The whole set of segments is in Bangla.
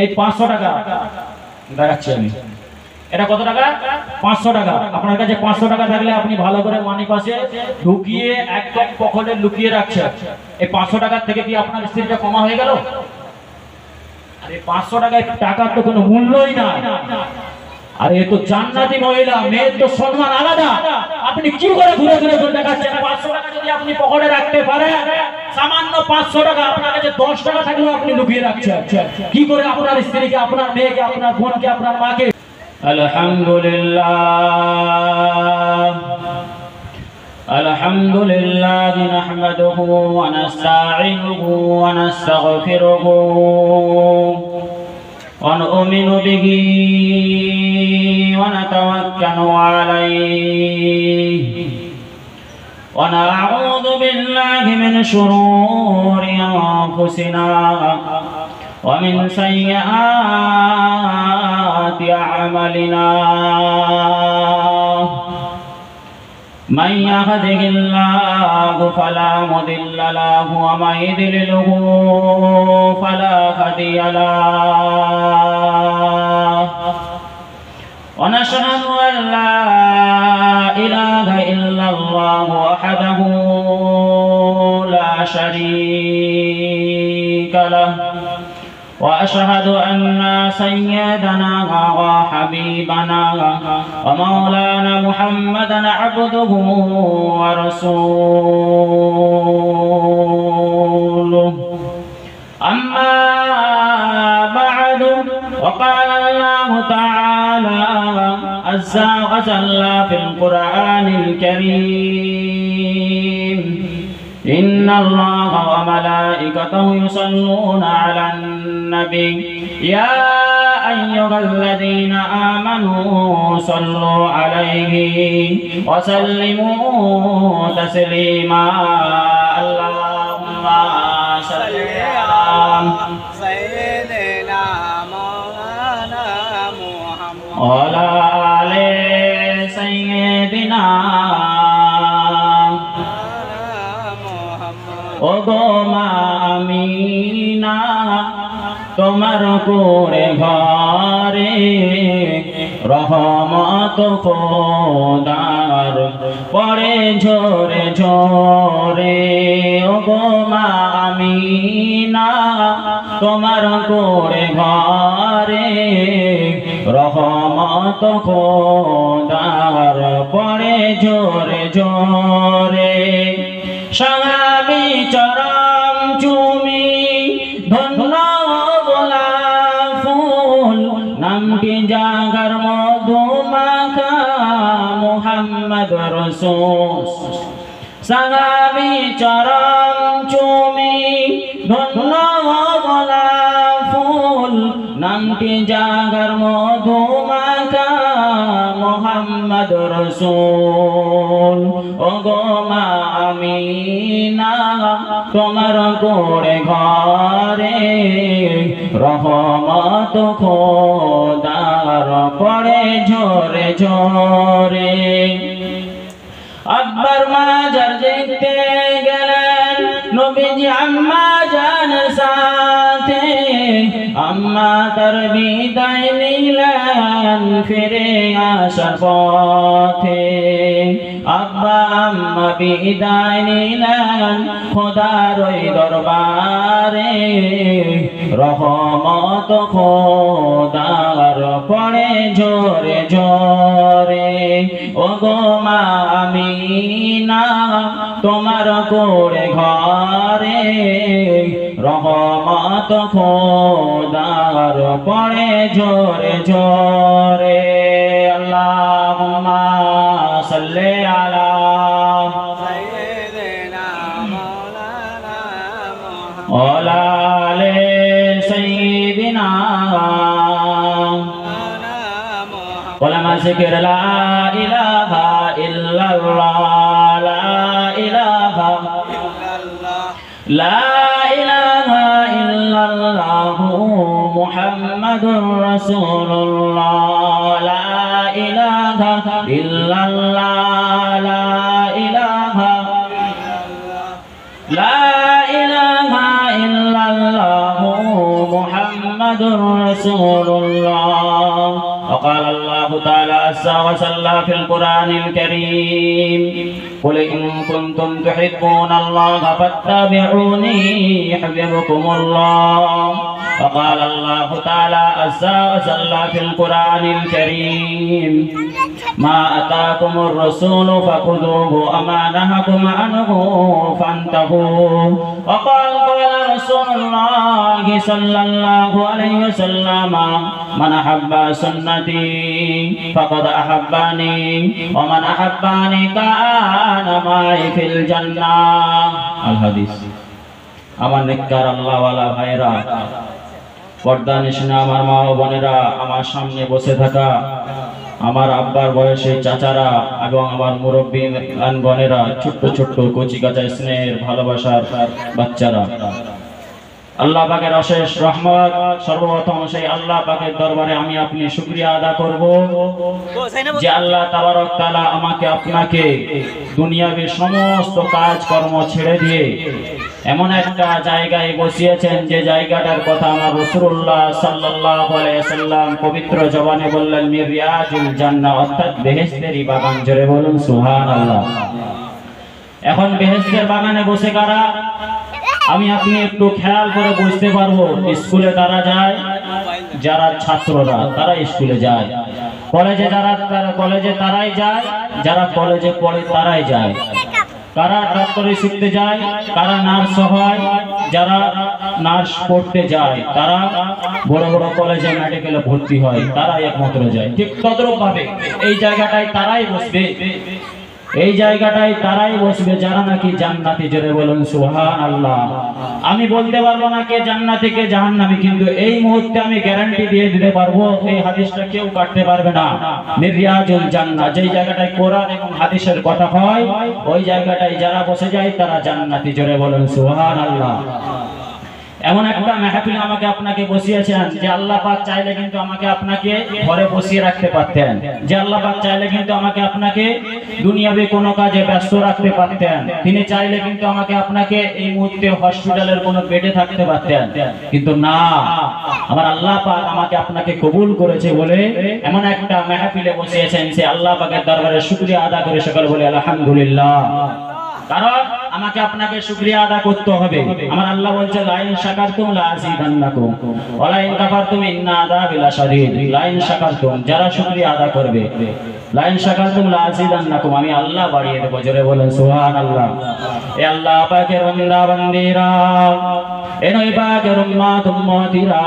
এই 500 টাকা দেখাচ্ছি আমি। এটা কত টাকা? 500 টাকা। আপনার কাছে 500 টাকা থাকলে আপনি ভালো করে মানি পাশে ঢুকিয়ে একদম পকেটে লুকিয়ে রাখছেন। এই 500 টাকার থেকে কি আপনার স্ত্রীটা কমা হয়ে গেল? আরে 500 টাকায় টাকার তো কোনো মূল্যই না। আরে এ তো জান্নাতি মহিলা, মেয়ের তো সম্মান আলাদা। আপনি কি করে ঘুরে ঘুরে দেখাচ্ছেন? 500 টাকা যদি আপনি পকেটে রাখতে পারেন, সামান্য 500 টাকা, আপনার কাছে 10 টাকা থাকলেও আপনি লুকিয়ে রাখছেন। কি করে আপনার স্ত্রীকে, আপনার মেয়েকে, আপনার বোনকে, আপনার মাকে? আলহামদুলিল্লাহ আলহামদুলিল্লাহ নাহমাদুহু ওয়া নাস্তাঈনুহু ওয়া নাস্তাগফিরুহু ওয়া নু'মিনু বিহি ওয়া নাতাওয়াক্কালু আলাইহি ওয়া না'উযু বিল্লাহি মিন শুরুরি আনফুসিনা ওয়া মিন সাইয়্যাতি আ'মালিনা। من يهده الله فلا مضل له ومن يضلله فلا هادي له ونشهد أن لا إله إلا الله وحده لا شريك له وأشهد أن سيدنا وحبيبنا ومولانا محمدا عبده ورسوله. أما بعد، وقال الله تعالى عز وجل في القرآن الكريم: إن الله وملائكته يصلون على النبي يا أيها الذين آمنوا صلوا عليه وسلموا تسليما. اللهم صل على سيدنا مولانا محمد وعلى آل سيدنا আমিনা তোমার করে ঘরে রহমত খোদার পড়ে ঝরে ঝরে। ওগো মা আমিনা তোমার করে ঘরে রহমত খোদার পড়ে ঝরে ঝরে। সাহাবী চরণ চুমি ধন্য গোলাপ ফুল নামটি জাগার মধুমাখা মুহাম্মদ রাসূল। সাহাবী চরণ চুমি ধন্য গোলাপ ফুল নামটি জাগার মধুমাখা মুহাম্মদ রাসূল। ওগো মা আমিনা তোমার করে ঘরে রহমত খোদার পড়ে ঝরে ঝরে। আকবর মাজার দেখতে গেলেন নবীজি আম্মা জানের সাথে। আম্মা তার বিদায় নিলেন ফিরে আসার পথে। আব্বা আম্মা বিদায় নিলেন খোদার ওই দরবারে রহমত খোদার পড়ে ঝরে ঝরে। ওগো মা আমিনা তোমার করে ঘরে রহমত খোদার পড়ে ঝরে ঝরে। আল্লাহুম্মা সাল্লি আলা সাইয়্যিদিনা মাওলানা মুহাম্মদ ওয়া আলা আলি সাইয়্যিদিনা ওলামা জিকির লা ইলাহা ইল্লাল্লাহ লা ইলাহা ইল্লাল্লাহ লা ইলাহা ইল্লাল্লাহ মুহাম্মাদুর রাসূলুল্লাহ লা ইলাহা ইল্লাল্লাহ লা ইলাহা ইল্লাল্লাহ লা ইলাহা ইল্লাল্লাহ মুহাম্মাদুর মুহাম্মাদুর রাসূলুল্লাহ। وقال الله تعالى عز وجل في القرآن الكريم قل إن كنتم تحبون الله فاتبعوني يحببكم الله. وقال الله تعالى عز وجل في القرآن الكريم ما أتاكم الرسول فخذوه وما نهاكم عنه فانتهوا. وقال رسول الله صلى الله عليه وسلم من أحب سنتي فقد أحبني ومن أحبني كان معي في الجنة. الحديث. আমার নেককার আল্লাহ ওয়ালা ভাইরা, পর্দা নিশিনা আমার মা ও বোনেরা, আমার সামনে বসে থাকা আমার আব্বার বয়সী চাচারা এবং আমার মুরব্বী বোনেরা, ছোট্ট ছোট্ট কচি কাঁচা স্নেহের ভালোবাসার বাচ্চারা, আল্লাহ পাকের অশেষ রহমত। সর্বপ্রথম সেই আল্লাহ পাকের দরবারে আমি আপনি শুকরিয়া আদা করব যে আল্লাহ তাবারক তাআলা আমাকে আপনাকে দুনিয়াবি সমস্ত কাজকর্ম ছেড়ে দিয়ে এমন একটা জায়গায় বসিয়েছেন যে জায়গাটার কথা আমার রাসূলুল্লাহ সাল্লাল্লাহু আলাইহি ওয়াসাল্লাম পবিত্র জবানে বললেন মির রিয়াজুল জান্নাহ, অর্থাৎ বেহেশতেরই বাগান। জোরে বলুন সুবহানাল্লাহ। এখন বেহেশতের বাগানে বসে কারা? আমি আপনি একটু খেয়াল করে বুঝতে পারবো। স্কুলে তারা যায়, যারা ছাত্ররা তারা স্কুলে যায়, কলেজে যারা কলেজে তারাই যায়, যারা কলেজে পড়ে তারাই যায়। কারা ডাক্তারি শিখতে যায়, কারা নার্স হয়, যারা নার্স পড়তে যায়, তারা বড় বড় কলেজে মেডিকেলে ভর্তি হয়, তারা একমাত্র যায়। ঠিক তদ্রূপ ভাবে এই জায়গাটায় তারাই বসবে, এই জায়গাটায় তারাই বসবে যারা নাকি জান্নাতি। জোরে বলুন সুবহানাল্লাহ। আমি বলতে পারবো না কে জান্নাতি কে জাহান্নামী, কিন্তু এই মুহূর্তে আমি গ্যারান্টি দিয়ে দিতে পারবো এই হাদিসটা কেউ কাটতে পারবে না। মিরিয়াজুল জান্নাহ, যেই জায়গাটায় কোরআন এবং হাদিসের কথা হয় ওই জায়গাটায় যারা বসে যায় তারা জান্নাতি। জোরে বলুন সুবহানাল্লাহ। এমন একটা মাহফিল আমাকে আপনাকে বসিয়েছেন যে আল্লাহ পাক চাইলে কিন্তু আমাকে আপনাকে ঘরে বসিয়ে রাখতে পারতেন, যে আল্লাহ পাক চাইলে কিন্তু আমাকে আপনাকে দুনিয়াবি কোনো কাজে ব্যস্ত রাখতে পারতেন, তিনি চাইলে কিন্তু আমাকে আপনাকে এই মুহূর্তে হসপিটালের কোনো বেডে থাকতে পারতেন, কিন্তু না, আমার আল্লাহ পাক আমাকে আপনাকে কবুল করেছে বলে এমন একটা মাহফিলে বসিয়েছেন। সে আল্লাহ পাকের দরবারে শুকরিয়া আদা করে সকলে বলে আলহামদুলিল্লাহ। কারণ আমাকে আপনাকে শুকরিয়া আদা করতে হবে। আমার আল্লাহ বলছে লাইন শাকারতুম লাযিদান্নাকুম ওয়া লাইন কাফারতুম ইন্না আযাবি লাশাদীদ। লাইন শাকারতুম, যারা শুকরিয়া আদা করবে, লাইন শাকারতুম লাযিদান্নাকুম, আমি আল্লাহ বাড়িয়ে দেব। জোরে বলেন সুবহানাল্লাহ। এ আল্লাহ পাকের বান্দা বান্দিরা, এ নবী পাকের উম্মত উম্মতিরা,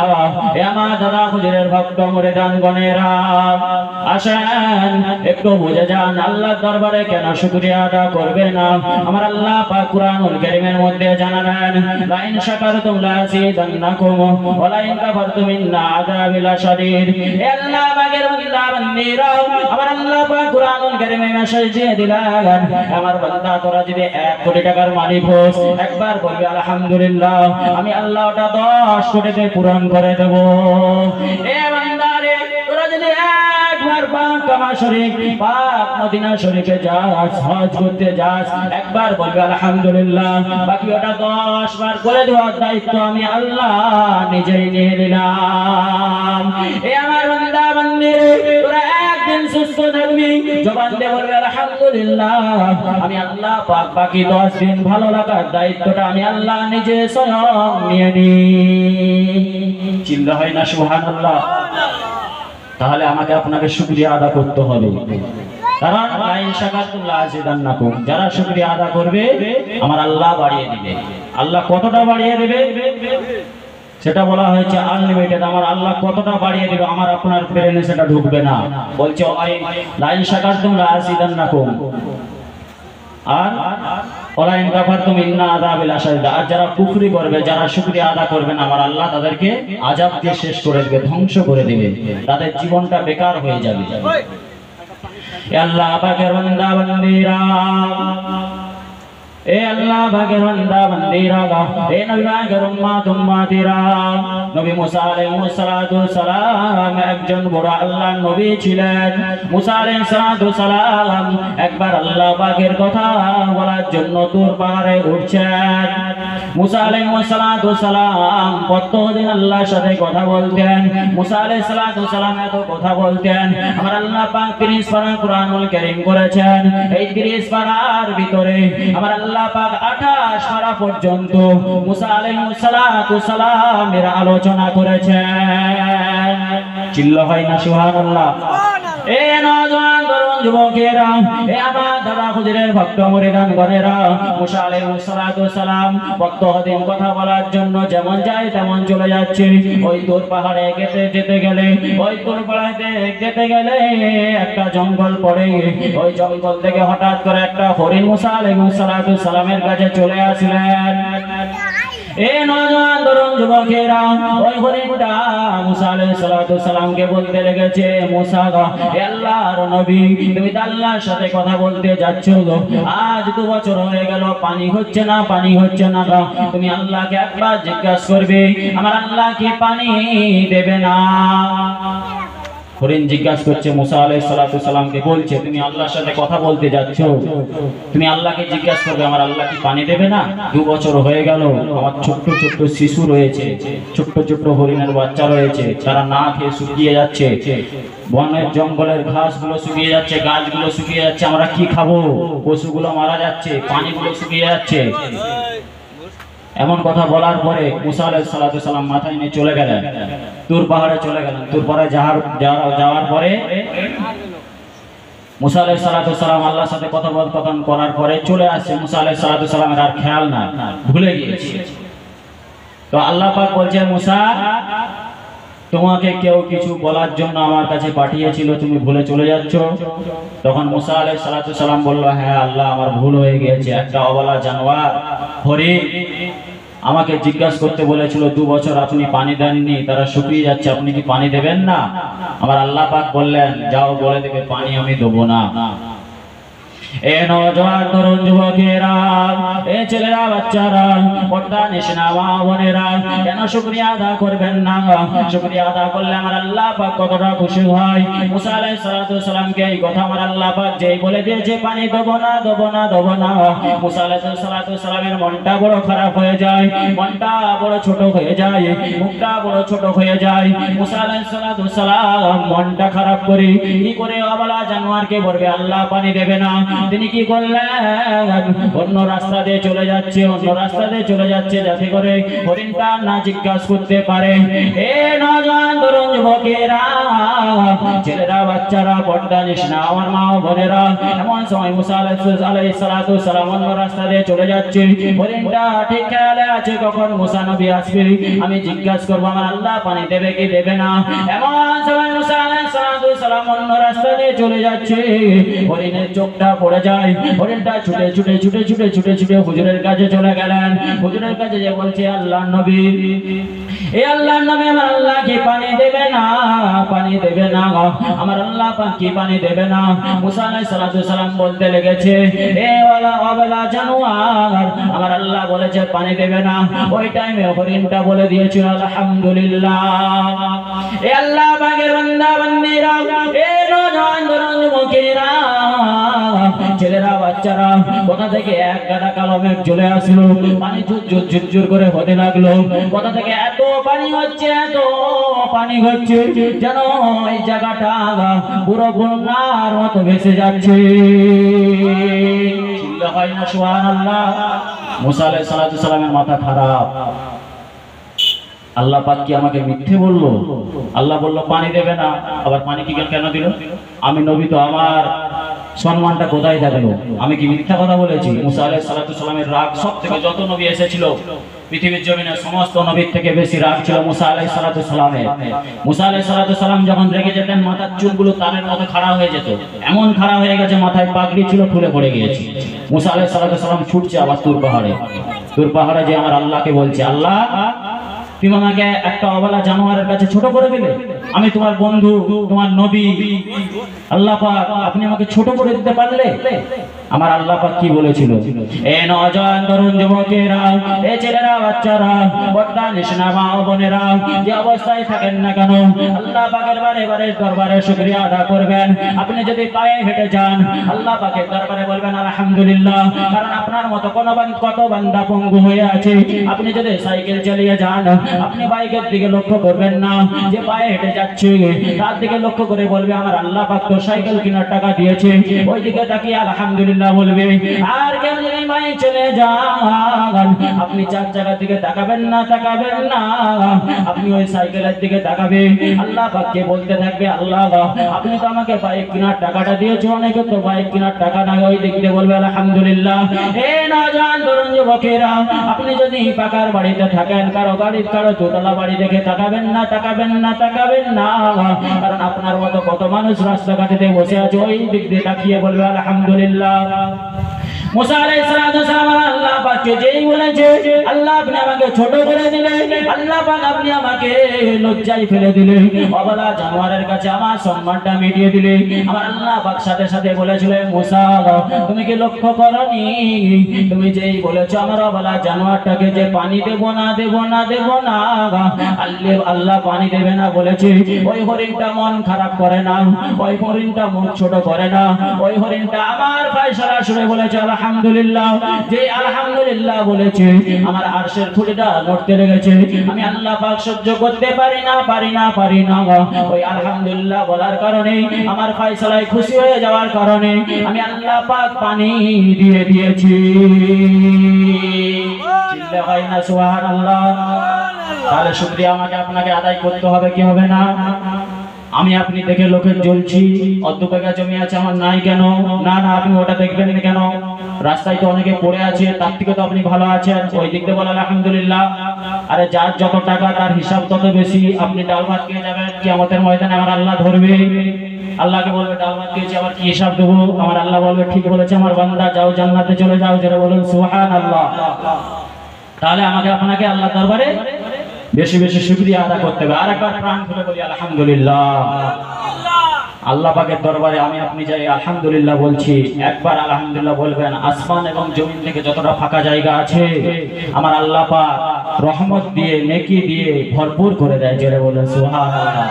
এ আমার দাদা হুজুরের ভক্ত মুরিদান গণেরা, আসেন একটু বুঝে যান আল্লাহর দরবারে কেন শুকরিয়া আদা করবে না। আমার আল্লাহ পাক কুরআনুল কারীমের মধ্যে জানালেন লাইন শাকারতুম লাযিদান্নাকুম ওয়া লাইন কাফারতুম ইন্না আযাবি লাশাদীদ। হে আল্লাহ পাকের বান্দা বান্দীরা, আমার আল্লাহ পাক কুরআনুল কারীমে মেসেজ দিয়ে দিলেন, আমার বান্দা তোরা যদি 1 কোটি টাকার মালিক হোস, একবার বলবি আলহামদুলিল্লাহ, আমি আল্লাহ ওটা 10 কোটিতে পূরণ করে দেব। হে বান্দা রে, তোরা যদি একবার পাক কাবা শরীফ, পাক মদিনা শরীফে যাস, হজ করতে যাস, একবার বলবি আলহামদুলিল্লাহ, বাকি ওটা 10 বার করে দেওয়ার দায়িত্ব আমি আল্লাহ নিজেই নিয়ে নিলাম। এ আমার বান্দা বান্দি, তোরা একদিন সুস্থ থাকবি, জবান দিয়ে বলবি আলহামদুলিল্লাহ, আমি আল্লাহ পাক বাকি 10 দিন ভালো লাগার দায়িত্বটা আমি আল্লাহ নিজে স্বয়ং নিয়ে নি। চিন্তা হয় না সুবহানাল্লাহ? তাহলে আমাকে আপনাকে শুকরিয়া আদা করতে হবে। কারণ লাইন শাকারতুম লাযিদান্নাকুম, যারা শুকরিয়া আদা করবে আমার আল্লাহ বাড়িয়ে দিবে। আল্লাহ কতটা বাড়িয়ে দেবে সেটা বলা হয়েছে আনলিমিটেড। আমার আল্লাহ কতটা বাড়িয়ে দিবে আমার আপনার ব্রেনে সেটা ঢুকবে না। বলছে লাইন শাকারতুম লাযিদান্নাকুম, আর ওয়ালাইন কাফারতুম ইন্না আযাবি লাশাদীদ। আর যারা কুফরি করবে, যারা শুকরিয়া আদা করবে না, আমার আল্লাহ তাদেরকে আযাব দিয়ে শেষ করে দেবে, ধ্বংস করে দেবে, তাদের জীবনটা বেকার হয়ে যাবে। এ আল্লাহ পাকের বান্দা বান্দীরা, এ আল্লাহ পাকের বান্দা বান্দিরা, এ নবী পাকের উম্মত উম্মতিরা, নবী মুসা আলাইহিস সালাতু সালাম একজন বড় আল্লাহর নবী ছিলেন। মুসা আলাইহিস সালাতু সালাম একবার আল্লাহ পাকের কথা বলার জন্য তুর পাহাড়ে উঠছেন। মুসা আলাইহিস সালাতু সালাম প্রতিদিন আল্লাহর সাথে কথা বলতেন। মুসা আলাইহিস সালাতু সালাম এত কথা বলতেন, আমার আল্লাহ পাক 30 পারা কুরআনুল কারীম করেছেন। এই 30 পারার ভিতরে আমার আল্লাহ পাক 28 পারা পর্যন্ত মুসা আলাইহিস সালাতু সালামের আলোচনা করেছেন। চিল্লা হয় না সুবহানাল্লাহ। এ নওজোয়ান তরুণ যুবকেরা, এ আমার দাদা হুজুরের ভক্ত মুরিদান গণেরা, মুসা আলাইহিস সালাতু সালাম প্রতিদিন কথা বলার জন্য যেমন যায় তেমন চলে যাচ্ছে। ওই তুর পাহাড়ে যেতে গেলে, ওই তুর পাহাড়ে যেতে গেলে একটা জঙ্গল পড়ে। ওই জঙ্গল থেকে হঠাৎ করে একটা হরিণ মুসা আলাইহিস সালাতু সালামের কাছে চলে আসলেন। এ নওজোয়ান তরুণ যুবকেরা, ওই হরিণটা মুসা আলাইহিস সালাতু সালামকে বলতে লেগেছে, মুসা গো, হে আল্লাহর নবী, তুমি তো আল্লাহর সাথে কথা বলতে যাচ্ছ গো, আজ 2 বছর হয়ে গেল পানি হচ্ছে না, পানি হচ্ছে না গো, তুমি আল্লাহকে একবার জিজ্ঞাসা করবে আমার আল্লাহ কি পানি দেবে না? হরিণ জিজ্ঞাসা করছে মুসা আলাইহিস সালাতু সালামকে, বলছে তুমি আল্লাহর সাথে কথা বলতে যাচ্ছ, তুমি আল্লাহকে জিজ্ঞাসা করবে আমার আল্লাহ কি পানি দেবে না? 2 বছর হয়ে গেল, আমার ছোট্ট ছোট্ট শিশু রয়েছে, ছোট্ট ছোট্ট হরিণের বাচ্চা রয়েছে, তারা না খেয়ে শুকিয়ে যাচ্ছে, বনের জঙ্গলের ঘাসগুলো শুকিয়ে যাচ্ছে, গাছগুলো শুকিয়ে যাচ্ছে, আমরা কি খাবো? পশুগুলো মারা যাচ্ছে, পানিগুলো শুকিয়ে যাচ্ছে। এমন কথা বলার পরে মুসা আলাইহিস সালাতু সালাম মাথায় নিয়ে চলে গেলেন, তুর পাহাড়ে চলে গেলেন। তুর পাহাড়ে যাওয়ার পরে মুসা আলাইহিস সালাতু সালাম আল্লাহর সাথে কথোপকথন করার পরে চলে আসছে। মুসা আলাইহিস সালাতু সালামের আর খেয়াল না, ভুলে গিয়েছে। তো আল্লাহ পাক বলছে, মুসা তোমাকে কেউ কিছু বলার জন্য আমার কাছে পাঠিয়েছিল, তুমি ভুলে চলে যাচ্ছ। তখন মুসা আলাইহিস সালাতু সালাম বলল, হ্যাঁ আল্লাহ, আমার ভুল হয়ে গিয়েছে। একটা অবলা জানোয়ার হরিণ আমাকে জিজ্ঞাসা করতে বলেছিল, 2 বছর আপনি পানি দেননি, তারা শুকিয়ে যাচ্ছে, আপনি কি পানি দেবেন না? আমার আল্লাহ পাক বললেন, যাও বলে দেবে পানি আমি দেবো না। এ নওজোয়ান তরুণ যুবকেরা, এ ছেলেরা, বাচ্চারা, পর্দা নিশিনা মা বোনেরা, কেন শুকরিয়া আদা করবেন না? শুকরিয়া আদা করলে আমার আল্লাহ পাক কতটা খুশি হয়। মুসা আলাইহিস সালাতু সালামকে এই কথা আমার আল্লাহ পাক যেই বলে দিয়েছে পানি দেবো না, দেবো না, দেবো না, মুসা আলাইহিস সালাতু সালামের মনটা বড় খারাপ হয়ে যায়, মনটা বড় ছোট হয়ে যায়, মুখটা বড় ছোট হয়ে যায়। মুসা আলাইহিস সালাতু সালাম মনটা খারাপ করে কি করে অবলা জানোয়ারকে বলবে আল্লাহ পানি দেবে না? তিনি কি করলেন, অন্য রাস্তা দিয়ে চলে যাচ্ছে, অন্য রাস্তা দিয়ে চলে যাচ্ছে, যাতে করে হরিণটা না জিজ্ঞাসা করতে পারে। এ নওজোয়ান তরুণ যুবকেরা, ছেলেরা, বাচ্চারা, পর্দা নিশিনা আমার মা বোনেরা, এমন সময় মুসা আলাইহিস সালাতু সালাম অন্য রাস্তা দিয়ে চলে যাচ্ছে। হরিণটা ঠিক খেয়ালে আছে কখন মুসা নবী আসবে, আমি জিজ্ঞাসা করবো আমার আল্লাহ পানি দেবে কি দেবে না। এমন সময় মুসা আলাইহিস সালাতু সালাম অন্য রাস্তা দিয়ে চলে যাচ্ছে, হরিণের চোখটা পড়ে যায়। হরিণটা ছুটে ছুটে ছুটে ছুটে ছুটে ছুটে হুজুরের কাছে চলে গেলেন। হুজুরের কাছে যে বলছে, আল্লাহর নবী, এ আল্লাহর নবী, আমার আল্লাহ কি পানি দেবে না? পানি দেবে না, আমার আল্লাহ পাক কি পানি দেবে না? মুসা আলাইহিস সালাতু সালাম বলতে লেগেছে, এ অবলা জানোয়ার, আমার আল্লাহ বলেছে পানি দেবে না। ওই টাইমে হরিণটা বলে দিয়েছিল আলহামদুলিল্লাহ। এ আল্লাহ পাকের বান্দা বান্দিরা, এ নওজোয়ান তরুণ যুবকেরা, ছেলেরা, বাচ্চারা, কোথা থেকে এক গাদা কালো মেঘ চলে আসলো, পানি ঝুরঝুর ঝুরঝুর করে হতে লাগলো। কোথা থেকে এত পানি হচ্ছে, এত পানি হচ্ছে, যেন এই জায়গাটা পুরো বন্যার মতো ভেসে যাচ্ছে। চিল্লা হয় না সুবহানাল্লাহ। মুসা আলাইহিস সালাতু সালামের মাথা খারাপ। আল্লাহ পাক কি আমাকে মিথ্যে বললো? আল্লাহ বললো পানি দেবে না, আবার পানি কি কেন দিল? আমি নবী, তো আমার সম্মানটা কোথায় থাকলো? আমি কি মিথ্যা কথা বলেছি? মুসা আলাইহিস সালাতু সালামের রাগ সব থেকে, যত নবী এসেছিল পৃথিবীর জমিনে সমস্ত নবীর থেকে বেশি রাগ ছিল মুসা আলাইহিস সালাতু সালামের। মুসা আলাইহিস সালাতু সালাম যখন রেগে যেতেন, মাথার চুলগুলো তারের মতো খাড়া হয়ে যেত, এমন খাড়া হয়ে গেছে মাথায় পাগড়ি ছিল খুলে পড়ে গিয়েছে। মুসা আলাইহিস সালাতু সালাম ছুটছে আবার তুর পাহাড়ে। তুর পাহাড়ে যে আমার আল্লাহকে বলছে, আল্লাহ তুমি আমাকে একটা অবলা জানোয়ারের কাছে ছোট করে দিলে, আমি তোমার বন্ধু, তোমার নবী, আল্লাহ পাক আপনি আমাকে ছোট করে দিতে পারলে? আমার আল্লাহ পাক কি বলেছিল, এ নওজোয়ান তরুণ যুবকেরা, এ ছেলেরা, বাচ্চারা, বড়রা, নিশানা মা ও বোনেরা, যে অবস্থায় থাকেন না কেন আল্লাহ পাকের বারে দরবারে শুকরিয়া আদা করবেন। আপনি যদি পায়ে হেঁটে যান আল্লাহ পাকের দরবারে বলবেন আলহামদুলিল্লাহ, কারণ আপনার মতো কত বান্দা পঙ্গু হয়ে আছে। আপনি যদি সাইকেল চালিয়ে যান আপনি বাইকের দিকে লক্ষ্য করবেন না, যে পায়ে হেঁটে যাচ্ছে তার দিকে লক্ষ্য করে বলবে আমার আল্লাহ পাক তো সাইকেল কেনার টাকা দিয়েছে, ওই দিকে তাকিয়ে আলহামদুলিল্লাহ বলবে। আর কেউ যদি বাইক চলে যান আপনি চার জায়গার দিকে তাকাবেন না, আপনি ওই সাইকেলের দিকে তাকাবেন, আল্লাহ পাককে বলতে থাকবে আল্লাহ আপনি তো আমাকে বাইক কেনার টাকাটা দিয়েছো, অনেকে তো বাইক কেনার টাকা নাই, ওই দিক দিয়ে বলবে আলহামদুলিল্লাহ। এ নওজোয়ান তরুণ যুবকেরা, আপনি যদি পাকার বাড়িতে থাকেন কারো দোতলা বাড়ি দেখে তাকাবেন না, কারণ আপনার মতো কত মানুষ রাস্তাঘাটে বসে আছে, ওই দিক দিয়ে তাকিয়ে বলবে আলহামদুলিল্লাহ। মুসা আলাইহিস সালাম আল্লাহ পাককে যেই বলেছে আল্লাহ আপনি আমাকে ছোট করে দিলেন, আল্লাহ পাক আপনি আমাকে লজ্জায় ফেলে দিলেন, অবলা জানোয়ারের কাছে আমার সম্মানটা মিটিয়ে দিলেন। আমার আল্লাহ পাক সাথে সাথে বলেছিলেন মুসা তুমি কি লক্ষ্য করনি, তুমি যেই বলেছো আমার অবলা জানোয়ারটাকে যে পানি দেব না আল্লাহ পানি দেবে না বলেছে, ওই হরিণটা মন খারাপ করে না, ওই হরিণটা মুখ ছোট করে না, ওই হরিণটা আমার ফয়সালা শুনে বলেছে আলহামদুলিল্লাহ। যে আলহামদুলিল্লাহ বলেছে আমার আরশের খুঁটিটা নড়তে লেগেছে, আমি আল্লাহ পাক সহ্য করতে পারি না। ওই আলহামদুলিল্লাহ বলার কারণে আমার ফয়সালায় খুশি হয়ে যাওয়ার কারণে আমি আল্লাহ পাক পানি দিয়ে দিয়েছি। চিল্লা হয় না সুবহানাল্লাহ। তাহলে শুকরিয়া আমাকে আপনাকে আদায় করতে হবে কি হবে না? আমি আপনি দেখে লোকের জ্বলছি, অর্ধ বিঘা জমি আছে আমার নাই কেন, না আপনি ওটা দেখবেন না কেন, রাস্তায় তো অনেকে পড়ে আছে তার থেকে তো আপনি ভালো আছেন, ওই দিক দিয়ে বলেন আলহামদুলিল্লাহ। আরে যার যত টাকা তার হিসাব তত বেশি, আপনি ডাল ভাত খেয়ে যাবেন কিয়ামতের ময়দানে আমার আল্লাহ ধরবে, আল্লাহকে বলবে ডাল ভাত খেয়েছি আবার কি হিসাব দেবো, আমার আল্লাহ বলবে ঠিক বলেছে আমার বান্দা, যাও জান্নাতে চলে যাও, যারা বলুন সুবহানাল্লাহ। তাহলে আমাকে আপনাকে আল্লাহ দরবারে বেশি বেশি শুকরিয়া আদা করতে হবে। আর একবার প্রাণ খুলে বলি আলহামদুলিল্লাহ। আল্লাহ পাকের দরবারে আমি আপনি যাই আলহামদুলিল্লাহ বলছি, একবার আলহামদুলিল্লাহ বলবেন, আসমান এবং জমিন থেকে যতটা ফাঁকা জায়গা আছে আমার আল্লাহ পাক রহমত দিয়ে নেকি দিয়ে ভরপুর করে দেয়, জোরে বলেন সুবহানাল্লাহ।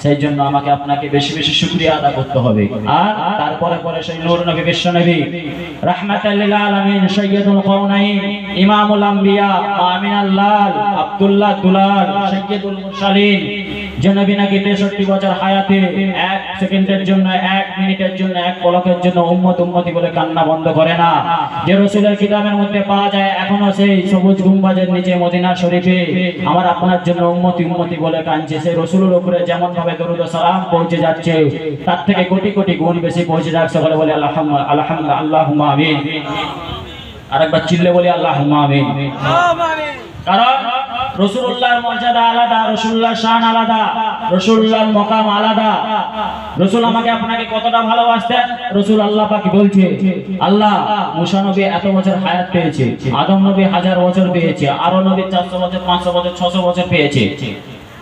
সেই জন্য আমাকে আপনাকে বেশি বেশি শুকরিয়া আদা করতে হবে। আর তারপরে সেই নূর নবী বিশ্ব নবী রাহমাতাল লিল আলামিন সাইয়্যিদুল কাউনাইন ইমামুল আম্বিয়া আমিনাল্লাহ আব্দুল্লাহ দুলাল সাইয়্যিদুল মুরসালিন যে নবী নাকি 63 বছর হায়াতে 1 সেকেন্ডের জন্য 1 মিনিটের জন্য 1 পলকের জন্য উম্মতি বলে কান্না বন্ধ করে না, যে রাসূলের কিতাবের মধ্যে পাওয়া যায় এখনো সেই সবুজ গুম্বাজের নিচে মদিনা শরীফে আমার আপনার জন্য উম্মতি বলে কাঁদছে, সেই রাসূলের উপরে যেমন ভাবে দরুদ ও সালাম পৌঁছে যাচ্ছে তার থেকে কোটি কোটি গুণ বেশি পৌঁছে যাচ্ছে, বলে আলহামদুলিল্লাহ আল্লাহুম্মা আমিন। আরেকবার চিল্লে বলি আল্লাহুম্মা আমিন। কারণ রাসূলুল্লাহর মর্যাদা আলাদা, রাসূলুল্লাহর শান আলাদা, রাসূলুল্লাহর মাকাম আলাদা। রাসূল আমাকে আপনাকে কতটা ভালোবাসতেন, রাসূল আল্লাহ পাক বলছে আল্লাহ মুসা নবী এত বছর হায়াত পেয়েছে, আদম নবী 1000 বছর পেয়েছে, আরো নবী 400 বছর 500 বছর 600 বছর পেয়েছে,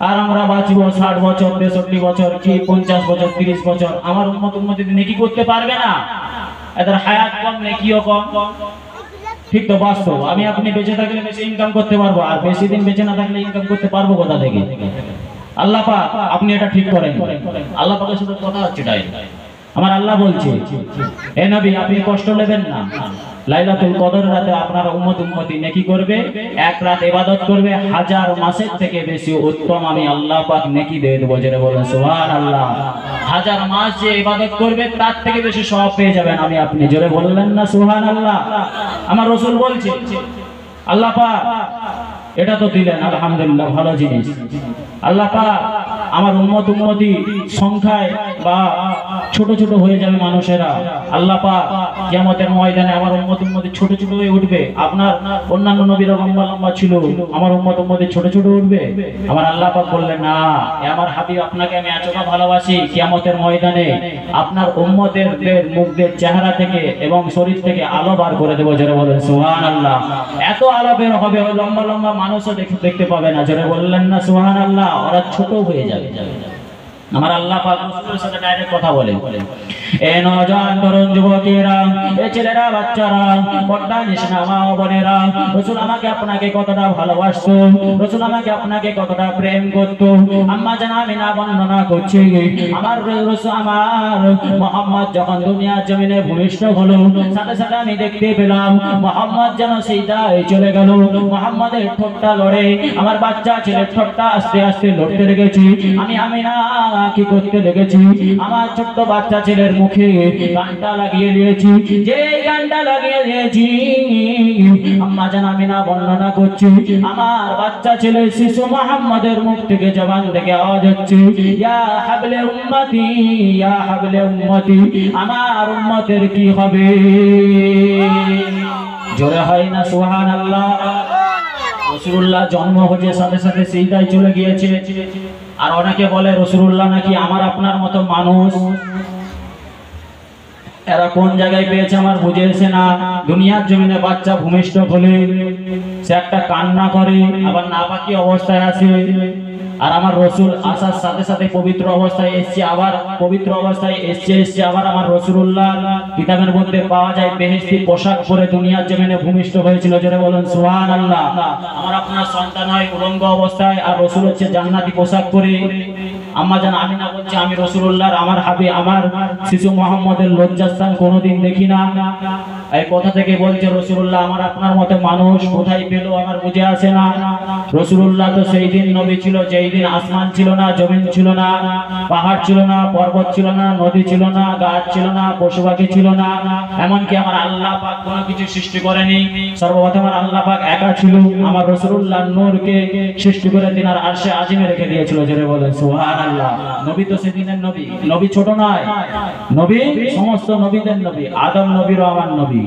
আর আমরা বাঁচবো 60 বছর 63 বছর কি 50 বছর 30 বছর। আমার উম্মতি নেকি করতে পারবে না, এদের হায়াত কম নেকিও কম, ঠিক তো বাস্তব। আমি আপনি বেঁচে থাকলে বেশি ইনকাম করতে পারবো, আর বেশি দিন বেঁচে না থাকলে ইনকাম করতে পারবো কোথা থেকে? আল্লাহ পাক আপনি এটা ঠিক করেন, আল্লাহ পাকের সাথে কথা হচ্ছে তাই। আমার আল্লাহ বলছে এ নবী আপনি কষ্ট নেবেন না, লাইলাতুল কদর রাতে আপনার উম্মতি নেকি করবে, এক রাত ইবাদত করবে 1000 মাসের থেকে বেশি উত্তম আমি আল্লাহ পাক নেকি দিয়ে দেব, জোরে বলেন সুবহানাল্লাহ। 1000 মাস যে ইবাদত করবে তার থেকে বেশি সওয়াব পেয়ে যাবেন আমি আপনি, জোরে বললেন না সুবহানাল্লাহ। আমার রাসূল বলছে আল্লাহ পাক এটা তো দিলেন আলহামদুলিল্লাহ, ভালো জিনিস। আল্লাহ পাক আমার উম্মতি সংখ্যায় বা ছোট ছোট হয়ে যাবে মানুষেরা, আল্লাহ পাক কিয়ামতের ময়দানে আমার উম্মতি ছোট ছোট হয়ে উঠবে। আপনার অন্যান্য নবীরা লম্বা লম্বা ছিল, আমার উম্মতি ছোট ছোট উঠবে। আমার আল্লাহ পাক বললেন না, আমার হাবিব আপনাকে আমি এতটা ভালোবাসি, কিয়ামতের ময়দানে আপনার উম্মতের মুখদের চেহারা থেকে এবং শরীর থেকে আলো বার করে দেবো, জোরে বলেন সুবহানাল্লাহ। এত আলো বের হবে ওই লম্বা লম্বা মানুষও দেখতে পাবে না, জোরে বললেন না সুবহানাল্লাহ। ওরা ছোট হয়ে যাবে। আমার আল্লাহ পাক রাসূলের সাথে ডাইরেক্ট কথা বলে। এ নওজোয়ান তরুণ যুবকেরা, এ ছেলেরা, বাচ্চারা, পর্দা নিশানা মা ও বোনেরা, রাসূল আমাকে আপনাকে কতটা ভালোবাসতো, রাসূল আমাকে আপনাকে কতটা প্রেম করতো। আম্মা জান আমিনা বর্ণনা করছে, আমার রাসূল, আমার মুহাম্মদ যখন দুনিয়ার জমিনে ভূমিষ্ঠ হলো, সাথে সাথে আমি দেখতে পেলাম মুহাম্মদ যেন সিজদায় চলে গেল। মুহাম্মাদের ঠোঁটটা লড়ে, আমার বাচ্চা ছেলের ঠোঁটটা আস্তে আস্তে লড়তে লেগেছে। আমি আমিনা কি করতে লেগেছি, আমার ছোট্ট বাচ্চা ছেলের মুখে গানটা লাগিয়ে দিয়েছি। যে গানটা লাগিয়ে দিয়েছি, আম্মা জান আমিনা বর্ণনা করছি, আমার বাচ্চা ছেলে শিশু মুহাম্মাদের মুখ থেকে, জবান থেকে আওয়াজ হচ্ছে, ইয়া হাবলে উম্মতি, ইয়া হাবলে উম্মতি, আমার উম্মতের কি হবে? জোরে হয় না সুবহানাল্লাহ। রাসূলুল্লাহ জন্ম হওয়ার সাথে সাথে সিজদায় চলে গিয়েছে। আর অনেকে বলে রাসূলুল্লাহ নাকি আমার আপনার মতো মানুষ। এরা কোন জায়গায় পেয়েছে আমার বুঝে আসে না। দুনিয়ার জমিনে বাচ্চা ভূমিষ্ঠ হলে সে একটা কান্না করে, আবার নাপাকি অবস্থায় আসে। আর আমার রাসূল আসার সাথে সাথে পবিত্র অবস্থায় এসেছে, আবার পবিত্র অবস্থায় এসেছে আবার আমার রাসূলুল্লাহ কিতাবের মধ্যে পাওয়া যায় বেহেশতি পোশাক পরে দুনিয়ার জমিনে ভূমিষ্ঠ হয়েছিল। জোরে বলেন সুবহানাল্লাহ। আমার আপনার সন্তান হয় উলঙ্গ অবস্থায়, আর রাসূল হচ্ছে জান্নাতি পোশাক পরে। আম্মা জান আমিনা বলছে, আমি রাসূলুল্লাহর, আমার হাবিব, আমার শিশু মুহাম্মদের লজ্জাস্থান কোনোদিন দেখি না। এই কথা থেকে বলছে রাসূলুল্লাহ আমার আপনার মতো মানুষ কোথায় পেল আমার বুঝে আসে না। রাসূলুল্লাহ তো সেই দিন নবী ছিল যেই দিন আসমান ছিল না, জমিন ছিল না, পাহাড় ছিল না, পর্বত ছিল না, নদী ছিল না, গাছ ছিল না, পশু পাখি ছিল না, এমনকি আমার আল্লাহ পাক কোনো কিছু সৃষ্টি করেনি। সর্বপ্রথম আমার আল্লাহ পাক একা ছিল। আমার রাসূলুল্লাহ নূরকে সৃষ্টি করে তিনার আরশে আজিমে রেখে দিয়েছিল। জোরে বলেন সুবহানাল্লাহ। নবী তো সেদিনের নবী, নবী ছোট নয়, নবী সমস্ত নবীদের নবী। আদম নবীরও আমার নবী,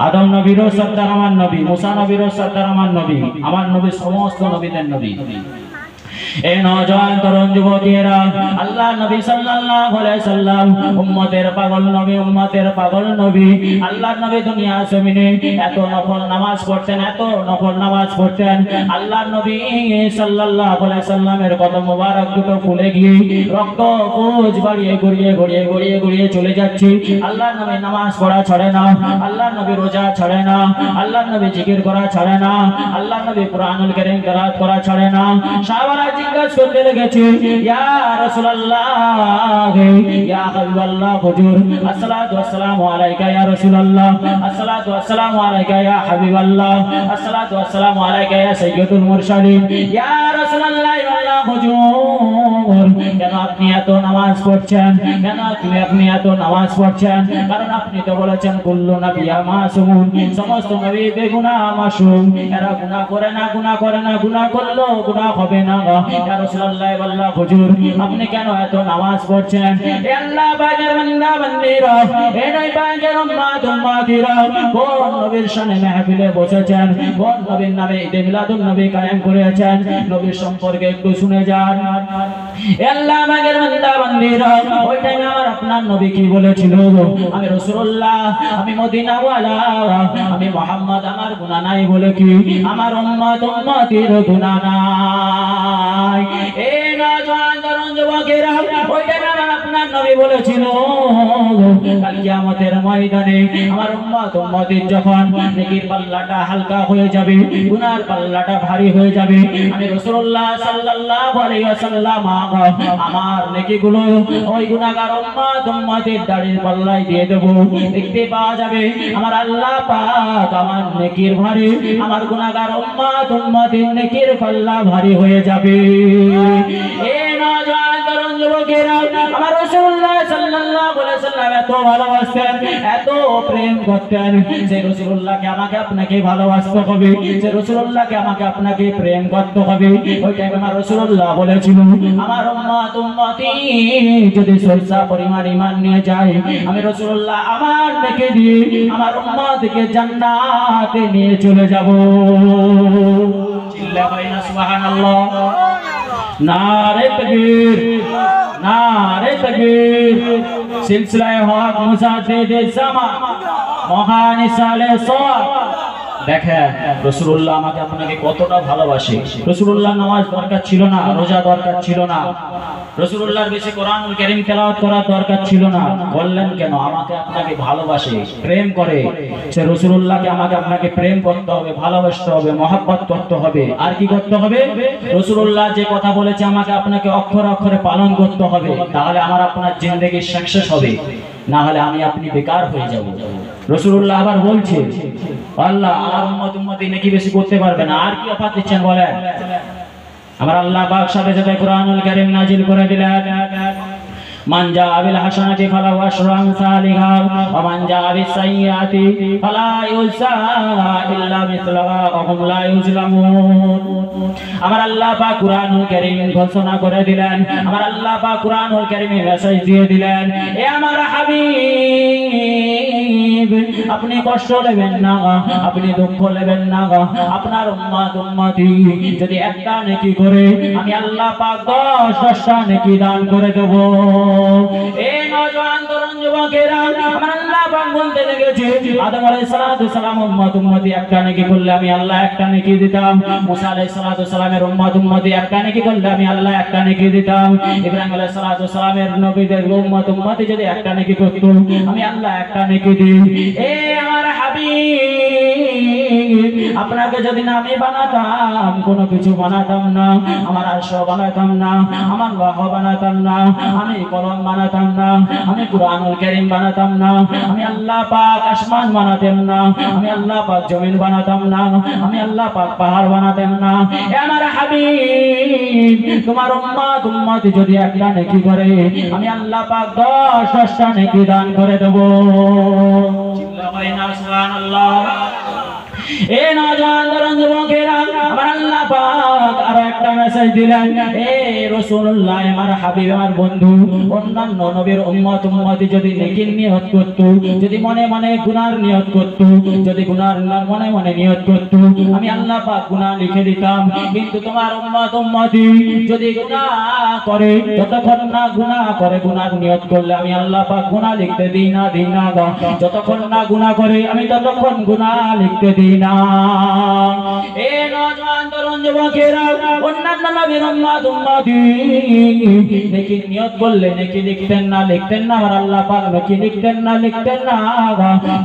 আদম নবীরও সর্দার আমার নবী, মুসা নবীরও সর্দার আমার নবী, আমার নবী সমস্ত নবীদের নবী। এ নওজোয়ান তরুণ যুবকেরা, আল্লাহ নবী সাল্লাল্লাহু আলাইহি সাল্লাম উম্মতের পাগল নবী, উম্মতের পাগল নবী। আল্লাহর নবী দুনিয়া জমিনে এত নফল নামাজ পড়তেন, এত নফল নামাজ পড়তেন। আল্লাহর নবী সাল্লাল্লাহু আলাইহি সাল্লামের কদম মোবারক দুটো ফুলে গিয়ে রক্ত কোজ বাড়িয়ে গড়িয়ে গড়িয়ে গড়িয়ে গড়িয়ে চলে যাচ্ছে। আল্লাহর নবী নামাজ পড়া ছাড়ে না, আল্লাহর নবী রোজা ছাড়ে না, আল্লাহর নবী জিকির করা ছাড়ে না, আল্লাহর নবী কুরআনুল কারীম তেলাওয়াত করা ছাড়ে না। সাহাবারা জিজ্ঞাসা করতে লেগেছে, ইয়া রাসূলুল্লাহ, ইয়া হাবিবাল্লাহ, হুজুর, আসসালাতু ওয়াসসালামু আলাইকা ইয়া রাসূলুল্লাহ, আসসালাতু ওয়াসসালামু আলাইকা ইয়া হাবিবাল্লাহ, আসসালাতু ওয়াসসালামু আলাইকা ইয়া সাইয়্যিদুল মুরসালিন, ইয়া রাসূলুল্লাহ, ইয়া হুজুর, কেন আপনি এত নামাজ পড়ছেন? কেন আপনি এত নামাজ পড়ছেন? কারণ আপনি তো বলেছেন কুল্লু নাবিয়্যা মাসুম, সমস্ত নবী বেগুনাহ মাসুম। এরা গুনাহ করে না, গুনাহ করে না, গুনাহ করলো গুনাহ হবে না। ইয়া রাসূলুল্লাহ বললাম, হুজুর আপনি কেন এত নামাজ পড়ছেন? হে আল্লাহ পাকের বান্দা বান্দীরা, হে নবী পাকের উম্মত উম্মতিরা, কোন নবীর শানে মাহফিলে বসেছেন, কোন নবীর নামে ঈদে মিলাদুন নবী কায়েম করেছেন, নবীর সম্পর্কে একটু শুনে যান। হে আল্লাহ পাকের বান্দা বান্দীরা, ওই টাইমে আমার আপনার নবী কি বলেছিল? আমি রাসূলুল্লাহ, আমি মদিনাওয়ালা, আমি মুহাম্মদ, আমার গুনাহ নাই বলে কি আমার উম্মত উম্মতির গুনাহ নাই? এ নওজোয়ান তরুণ যুবকেরা, ওই টাইমে আমার আপনার নবী বলেছিল কাল কিয়ামতের ময়দানে আমার উম্মত উম্মতির যখন নেকির পাল্লাটা হালকা হয়ে যাবে, গুনার পাল্লাটা ভারী হয়ে যাবে, আমি রাসূলুল্লাহ সাল্লাল্লাহু আলাইহি ওয়াসাল্লাম আমার নেকিগুলো ওই গুনাহগার উম্মত উম্মতির দাড়ির পাল্লায় দিয়ে দেব। দেখতে পাওয়া যাবে আমার আল্লাহ পাক আমার নেকির ভারী, আমার গুনাহগার উম্মত উম্মতির নেকির পাল্লা ভারী হয়ে যাবে। এ নওজোয়ান তরুণ যুবকেরা, আমার রাসূলুল্লাহ সাল্লাল্লাহু আলাইহি ওয়াসাল্লাম এত ভালোবাসতেন, এত প্রেম করতেন, যে রাসূলুল্লাহকে আমাকে আপনাকে ভালোবাসতে হবে, যে রাসূলুল্লাহকে আমাকে আপনাকে প্রেম করতে হবে। ওই টাইমে আমার রাসূলুল্লাহ বলেছিল আমার উম্মত উম্মতি যদি সরসা পরিমাণ ঈমান নিয়ে যায়, আমি রাসূলুল্লাহ আমার নেকি দিয়ে আমার উম্মতকে জান্নাতে নিয়ে চলে যাব। চিল্লাবেন না সুবহানাল্লাহ। নারে তাকবীর, নারে তাকবীর। সিলসিলায়ে হক মুজাদ্দিদে জামান মহান ইসালে সওয়াব দেখেন রাসূলুল্লাহ আমাকে আপনাকে কতটা ভালোবাসে। রাসূলুল্লাহ নামাজ দরকার ছিল না, রোজা দরকার ছিল না, রাসূলুল্লাহর বেশি কোরআনুল কারীম তেলাওয়াত করার দরকার ছিল না। বললেন কেন? আমাকে আপনাকে ভালোবাসে, প্রেম করে। সে রাসূলুল্লাহকে আমাকে আপনাকে প্রেম করতে হবে, ভালোবাসতে হবে, মহব্বত করতে হবে। আর কি করতে হবে? রাসূলুল্লাহ যে কথা বলেছে আমাকে আপনাকে অক্ষরে অক্ষরে পালন করতে হবে। তাহলে আমার আপনার জিন্দেগি সাকসেস হবে, না হলে আমি আপনি বেকার হয়ে যাব। রাসূলুল্লাহ আবার বলছে আল্লাহ আমার উম্মত নাকি বেশি করতে পারবে না। আর কি অফার দিচ্ছেন বলেন? আমার আল্লাহ পাক সাথে সাথে কোরআনুল কারীম নাজিল করে দিলেন, মান জাআ বিল হাসানাতি ফালাহু আশরু আমসালিহা ওয়া মান জাআ বিস সাইয়্যাতি ফালা ইউজা ইল্লা মিসলাহা ওয়া হুম লা ইউজলামুন। আমার আল্লাহ পাক কোরআনুল কারীম ঘোষণা করে দিলেন, আমার আল্লাহ পাক কোরআনুল কারীমে মেসেজ দিয়ে দিলেন, এ আমার হাবিব আপনি কষ্ট নেবেন না, আপনি দুঃখ নেবেন না। আপনার উম্মতি যদি একটা নেকি করে আমি আল্লাহ পাক 10টা নেকি দান করে দেব। এই নওজোয়ান তরুণ যুবকেরা আমার আল্লাহ পাক বলতে লেগেছে, আদম আলাইহিস সালাম উম্মতি একটা নেকি করলে আমি আল্লাহ একটা নেকি দিতাম। মুসা আলাইহিস সালামের উম্মতি একটা নেকি করলে আমি আল্লাহ একটা নেকি দিতাম। ইব্রাহিম আলাইহিস সালামের নবীদের উম্মতি যদি একটা নেকি করত আমি আল্লাহ একটা নেকি দিই। এ আমার হাবিব আপনাকে যদি না আমি বানাতাম, কোনো কিছু বানাতাম না, আমার আরশ বানাতাম না, আমার লৌহ বানাতাম না, আমি কলম বানাতাম না, আমি কুরআনুল কারীম বানাতাম না, আমি আল্লাহ পাক আসমান বানাতাম না, আমি আল্লাহ পাক জমিন বানাতাম না, আমি আল্লাহ পাক পাহাড় বানাতাম না। এ আমার হাবিব তোমার উম্মত যদি একটা নেকি করে আমি আল্লাহ পাক 10টা নেকি দান করে দেব। সুবহানাল্লাহ। এ নওজোয়ান তরুণ যুবকেরা আমার আল্লাহ পাক আরো একটা মেসেজ দিলেন, এ রাসূলুল্লাহ আমার হাবিব আমার বন্ধু অন্যান্য নবীর উম্মতি যদি নেকির নিয়ত করত, যদি মনে মনে গুনার নিয়ত করত, যদি গুনার মনে মনে নিয়ত করত আমি আল্লাহ পাক গুনাহ লিখে দিতাম। কিন্তু তোমার উম্মতি যদি গুনাহ করে, যতক্ষণ না গুনাহ করে, গুনার নিয়ত করলে আমি আল্লাহ পাক গুনাহ লিখতে দিই না। যতক্ষণ না গুনাহ করে আমি ততক্ষণ গুনাহ লিখতে দিই না। এ নওজোয়ান তরুণ যুবকেরা অন্যান্য নবীর উম্মতি নেকির নিয়ত করলে নেকি লিখতেন না আমার আল্লাহ পাক নেকি লিখতেন না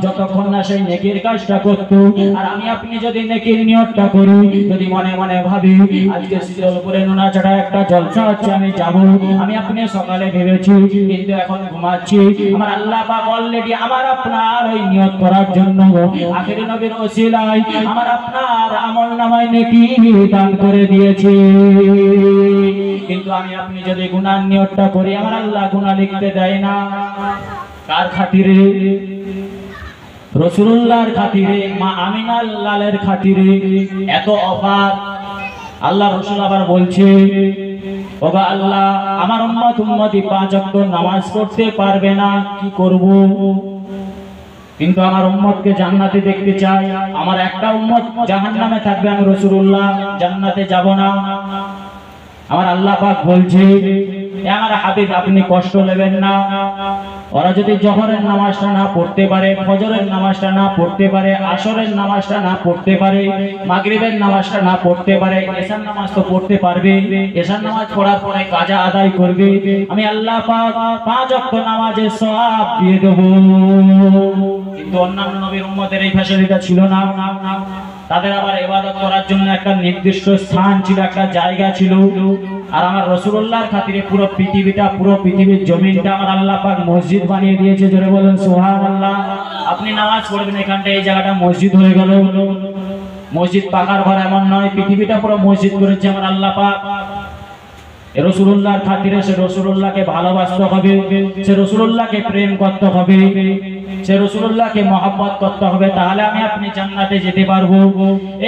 যতক্ষণ না সেই নেকির কাজটা করত। আর আমি আপনি যদি নেকির নিয়তটা করি, যদি মনে মনে ভাবি আজকে শীতলপুরে নোনাচাড়া একটা জলসা হচ্ছে আমি যাব, আমি আপনি সকালে ভেবেছি কিন্তু এখন ঘুমাচ্ছি, আমার আল্লাহ পাক অলরেডি আমার আপনার ওই নিয়ত করার জন্য আখেরি নবীর ওসিলায় আমার আপনার আমলনামায় নেকি দান করে দিয়েছে। কিন্তু আমি আপনি যদি গুনার নিয়তটা করি আমার আল্লাহ গুনাহ লিখতে দেয় না। কার খাতিরে? রাসূলুল্লাহর খাতিরে, মা আমিনার লালের খাতিরে এত অফার। আল্লাহ রাসূল আবার বলছে, ওগো আল্লাহ আমার উম্মতি 5 ওয়াক্ত নামাজ পড়তে পারবে না, কি করব? কিন্তু আমার উম্মতকে জান্নাতে দেখতে চাই। আমার একটা উম্মত জাহান্নামে থাকবে, আমি রাসূলুল্লাহ জান্নাতে যাব না। আমার আল্লাহ পাক বলছে, এ আমার হাবিব আপনি কষ্ট নেবেন না। ওরা যদি জোহরের নামাজটা না পড়তে পারে, ফজরের নামাজটা না পড়তে পারে, আসরের নামাজটা না পড়তে পারে, মাগরিবের নামাজটা না পড়তে পারে, এশার নামাজ তো পড়তে পারবে। এশার নামাজ পড়ার পরে কাজা আদায় করবে, আমি আল্লাহ পাক 5 ওয়াক্ত নামাজের সওয়াব দিয়ে দেব। কিন্তু অন্যান্য নবীর উম্মতের এই ফ্যাসিলিটি ছিল না। তাদের আবার ইবাদত করার জন্য একটা নির্দিষ্ট স্থান ছিল, একটা জায়গা ছিল। আর আমার রাসূলুল্লাহর খাতিরে পুরো পৃথিবীর জমিনটা আমার আল্লাহ পাক মসজিদ বানিয়ে দিয়েছে। জোরে বলেন সুবহানাল্লাহ। আপনি নামাজ পড়বেন এখানটা, এই জায়গাটা মসজিদ হয়ে গেল। মসজিদ পাকার ঘর এমন নয়, পৃথিবীটা পুরো মসজিদ করেছে আমার আল্লাহ পাক। রাসূলুল্লাহর খাতিরে সে রাসূলুল্লাহকে ভালোবাসতে হবে, সে রাসূলুল্লাহকে প্রেম করতে হবে, সে রাসূলুল্লাহকে মহব্বত করতে হবে, তাহলে আমি আপনি জান্নাতে যেতে পারবো।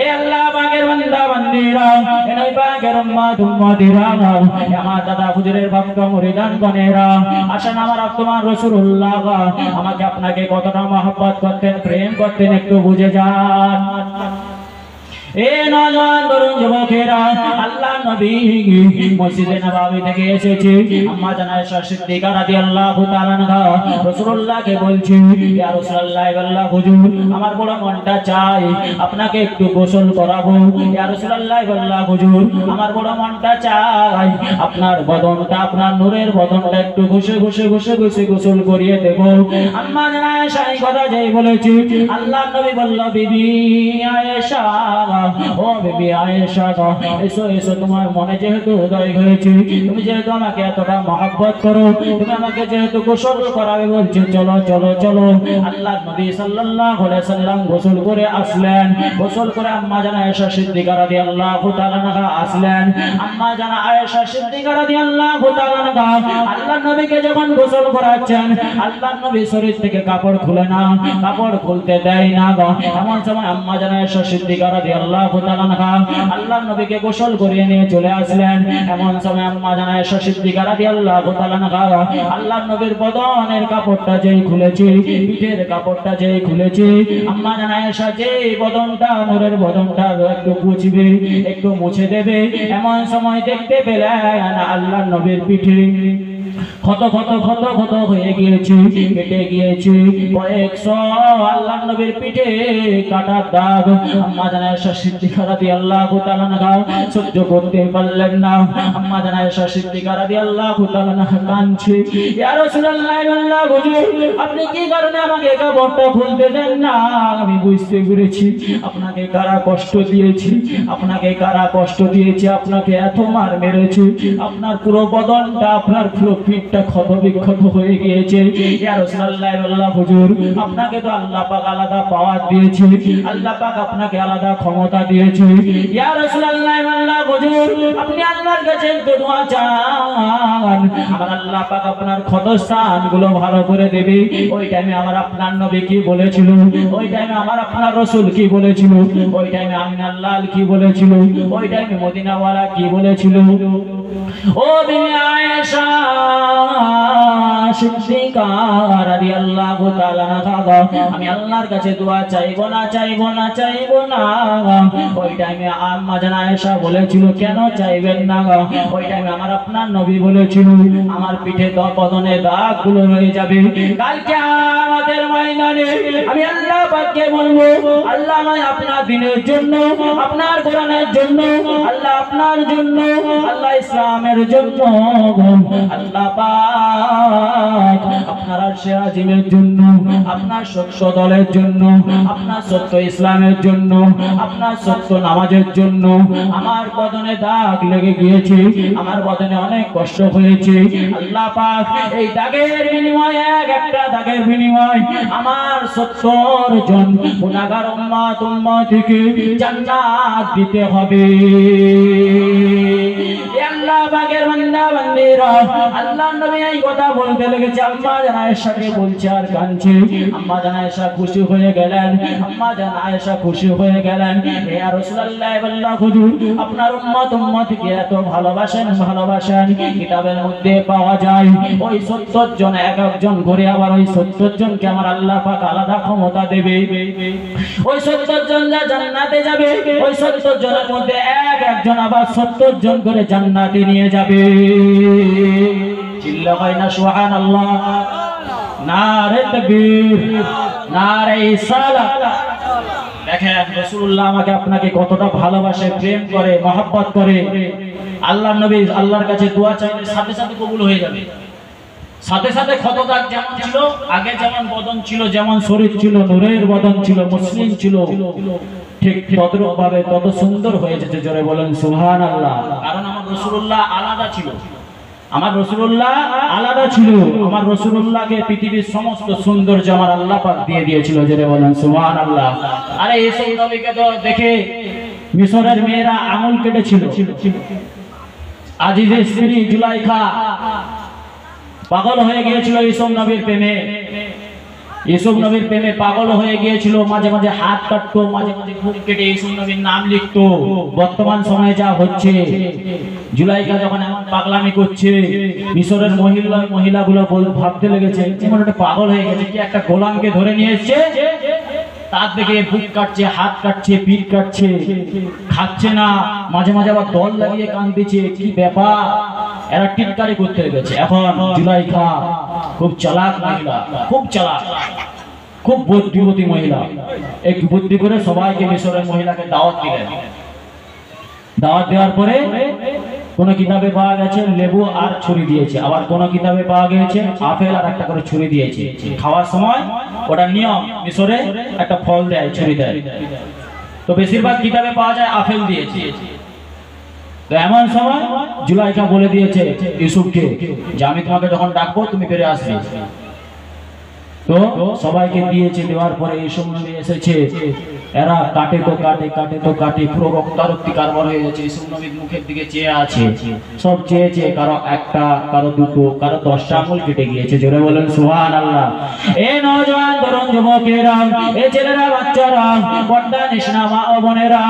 এ আল্লাহ পাকের বান্দা বান্দিরা, এ নবী পাকের উম্মতিরা, আমার দাদা হুজুরের ভক্ত মুরিদান গণেরা, আসেন আমার তোমার রাসূলুল্লাহ আমাকে আপনাকে কতটা মহব্বত করতেন, প্রেম করতেন একটু বুঝে যান। এ নওজোয়ান তরুণ যুবকেরা, আল্লাহ নবী মসজিদে নববী থেকে এসেছে। আম্মা জান আয়েশা সিদ্দিকা রাদিয়াল্লাহু তাআলা আনহা রাসূলুল্লাহকে বলছে, ইয়া রাসূলুল্লাহ আল্লাহ হুজুর, আমার বড় মনটা চাই আপনাকে একটু গোসল করাবো। ইয়া রাসূলুল্লাহ আল্লাহ হুজুর, আমার বড় মনটা চাই আপনার বদনটা, আপনার নূরের বদনটা একটু ঘষে ঘষে ঘষে ঘষে গোসল করিয়ে দেব। আম্মা জান আয়েশা এই কথা যেই বলেছে, আল্লাহ নবী বলল, বিবি আয়েশা, ও বিবি আয়েশা, এসো এসো, তোমার মনে যেহেতু উদয় হয়েছে, তুমি যেহেতু আমাকে এতটা মহব্বত করো, তুমি আমাকে যেহেতু গোসল করাবে বলছো, চলো চলো চলো। আল্লাহ নবী সাল্লাল্লাহু আলাইহি সাল্লাম গোসল করে আসলেন। গোসল করে আম্মা জান আয়েশা সিদ্দিকা রাদিয়াল্লাহু তাআলা আনহা আসলেন। আম্মা জান আয়েশা সিদ্দিকা রাদিয়াল্লাহু তাআলা আনহা আল্লাহ নবীকে যখন গোসল করাচ্ছেন, আল্লাহ নবী শরীর থেকে কাপড় খুলে না, কাপড় খুলতে দেয় না গো। এমন সময় আম্মা জান আয়েশা সিদ্দিকা রাদিয়াল্লাহু তাআলা আনহা আল্লাহ নবীকে গোসল করিয়ে নিয়ে চলে আসলেন। এমন সময় আম্মা জান আয়েশা সিদ্দিকা রাদিয়াল্লাহু তাআলা আনহা আল্লাহ নবীর বদনের কাপড়টা যেই খুলেছে, পিঠের কাপড়টা যেই খুলেছে, আম্মা জান আয়েশা যেই বদনটা, নূরের বদনটা একটু মুছবে, একটু মুছে দেবে, এমন সময় দেখতে পেলেন আল্লাহ নবীর পিঠে ক্ষত ক্ষত ক্ষত ক্ষত হয়ে গিয়েছে, কেটে গিয়েছে কয়েকশো। আল্লাহ নবীর পিঠে কাটার দাগ। আম্মা জান আয়েশা সিদ্দিকা রাদিয়াল্লাহু তাআলা আনহা সহ্য করতে পারলেন না। আম্মা জান আয়েশা সিদ্দিকা রাদিয়াল্লাহু তাআলা আনহা কাঁদছে, ইয়া রাসূলুল্লাহ আল্লাহ হুজুর, আপনি কি কারণে আমাকে কাপড়টা খুলতে দেন না? আমি বুঝতে পেরেছি আপনাকে কারা কষ্ট দিয়েছি, আপনাকে কারা কষ্ট দিয়েছে, আপনাকে এত মার মেরেছে, আপনার পুরো বদনটা, আপনার পুরো পিঠটা ক্ষত বিক্ষত হয়ে গিয়েছে। ইয়া রাসূলুল্লাহ আল্লাহ হুজুর, আপনাকে তো আল্লাহ পাক আলাদা পাওয়ার দিয়েছে, আল্লাহ পাক আপনাকে আলাদা ক্ষমতা দিয়েছে। ইয়া রাসূলুল্লাহ আল্লাহ হুজুর, আপনি আল্লাহর কাছে দোয়া চান, আমার আল্লাহ পাক আপনার ক্ষতস্থানগুলো ভালো করে দেবে। ওই টাইমে আমার আপনার নবী কি বলেছিল, ওই টাইমে আমার আপনার রাসূল কি বলেছিল, ওই টাইমে আমিনা আল্লাহ কি বলেছিল, ওই টাইমে মদিনাওয়ালা কি বলেছিল। ও বিবি আয়েশা সিদ্দিকা রাদিয়াল্লাহু তাআলা আনহা, আমি আল্লাহর কাছে দোয়া চাইবো না, চাইবো না, চাইবো না। ওই টাইমে আম্মা জান আয়েশা বলেছিল, কেন চাইবেন না? ওই টাইমে আমার আপনার নবী বলেছিল, আমার পিঠে তো বদনে দাগগুলো রয়ে যাবে, কালকে আমাদের ময়দানে আমি আল্লাহ পাককে বলবো, আল্লাহ আমায় আপনার দিনের জন্য, আপনার কোরআনের জন্য, আল্লাহ আপনার জন্য, আল্লাহ ইসলামের জন্য, আল্লাহ পাক আপনার আরশে আজিমের জন্য, আপনার সত্য দলের জন্য, আপনার সত্য ইসলামের জন্য, আপনার সত্য নামাজের জন্য আমার বদনে দাগ লেগে গিয়েছে, আমার বদনে অনেক কষ্ট হয়েছে। আল্লাহ পাক এই দাগের বিনিময়ে, একটা দাগের বিনিময় আমার 70 জন গুনাহগার উম্মতকে জান্নাত দিতে হবে। আল্লাহ পাকের বান্দা বান্দীরা, আল্লাহ নবী এই কথা বলতে লেগেছে, আম্মা জান আয়েশাকে বলছে আর কাঁদছে। আম্মা জান আয়েশা খুশি হয়ে গেলেন, আম্মা জান আয়েশা খুশি হয়ে গেলেন। ইয়া রাসূলুল্লাহ আল্লাহ হুজুর, আপনার উম্মতকে এত ভালোবাসেন, ভালোবাসেন। কিতাবের মধ্যে পাওয়া যায় ওই 70 জন, এক একজন করে আবার ওই 70 জনকে আমার আল্লাহ পাক আলাদা ক্ষমতা দেবে। ওই 70 জন যা জান্নাতে যাবে, ওই 70 জনের মধ্যে এক একজন আবার 70 জন করে জান্নাতে নিয়ে যাবে। চিল্লা হয় না সুবহানাল্লাহ, নারে তাকবীর, নারে ইসালাত। দেখেন রাসূলুল্লাহ আমাকে আপনাকে কতটা ভালোবাসে, প্রেম করে, মহব্বত করে। আল্লাহর নবী আল্লাহর কাছে দোয়া চাইলে সাথে সাথে কবুল হয়ে যাবে, সাথে সাথে ক্ষতদাগ যেমন ছিল, আগে যেমন বদন ছিল, যেমন শরীর ছিল, নূরের বদন ছিল, মুসলিম ছিল, ঠিক তদ্রূপ ভাবে তত সুন্দর হয়ে যেতে। জোরে বলেন সুবহানাল্লাহ। কারণ আমার রাসূলুল্লাহ আলাদা ছিল, আমার রাসূলুল্লাহ আলাদা ছিল। আমার রাসূলুল্লাহকে পৃথিবীর সমস্ত সৌন্দর্য আমার আল্লাহ পাক দিয়ে দিয়েছিল। জোরে বলেন সুবহানাল্লাহ। আরে এই নবীকে তো দেখে মিশরের মেয়েরা আঙুল কেটেছিল। আজিজের স্ত্রী জুলাইখা পাগল হয়ে গিয়েছিল ইউসুফ নবীর প্রেমে। ইউসুফ নবীর প্রেমে পাগল হয়ে গিয়েছিল, মাঝে মাঝে হাত কাটতো, মাঝে মাঝে বুক কেটে ইউসুফ নবীর নাম লিখতো। বর্তমান সময়ে যা হচ্ছে, জুলাইখা যখন এমন পাগলামি করছে, মিশরের মহিলাগুলো ভাবতে লেগেছে যেমন একটা পাগল হয়ে গেছে, কি একটা গোলামকে ধরে নিয়ে এসেছে, তার দেখে বুক কাটছে, হাত কাটছে, পিঠ কাটছে, খাচ্ছে না, মাঝে মাঝে আবার দল লাগিয়ে কাঁদছে। কি ব্যাপার, এরা টিটকারি করতে গেছে। এখন জুলাইখা খুব চালাক মহিলা, খুব চালাক, খুব বুদ্ধিমতী মহিলা। একটু বুদ্ধি করে সবাইকে মিশরের মহিলাকে দাওয়াত দিলেন। দাওয়াত দেওয়ার পরে কোন কিতাবে পাওয়া গেছে লেবু আর ছুরি দিয়েছে, আবার কোন কিতাবে পাওয়া গেছে আপেল আর একটা করে ছুরি দিয়েছে। খাওয়ার সময় ওটা নিয়ম, মিশরে একটা ফল দেয়, ছুরি দেয়। তো বেশিরভাগ কিতাবে পাওয়া যায় আপেল দিয়েছে। তো এমন সময় জুলাইখা বলে দিয়েছে ইউসুফকে যে আমি তোমাকে যখন ডাকবো তুমি ফিরে আসবে। তো সবাইকে দিয়েছে, দেওয়ার পরে ইউসুফ নবী এসেছে। এরা কাটে তো কাটে, কাটে তো কাটে, পুরো রক্তারক্তি কারবার হয়ে গেছে। ইউসুফ নবীর মুখের দিকে চেয়ে আছে, সব চেয়েছে, কারো একটা, কারো দুটো, কারো 10টা আঙুল কেটে গিয়েছে। জোরে বলেন সুবহানাল্লাহ। এ নওজোয়ান তরুণ যুবকেরা, এ ছেলেরা, বাচ্চারা, পর্দা নিশনা মা ও বোনেরা,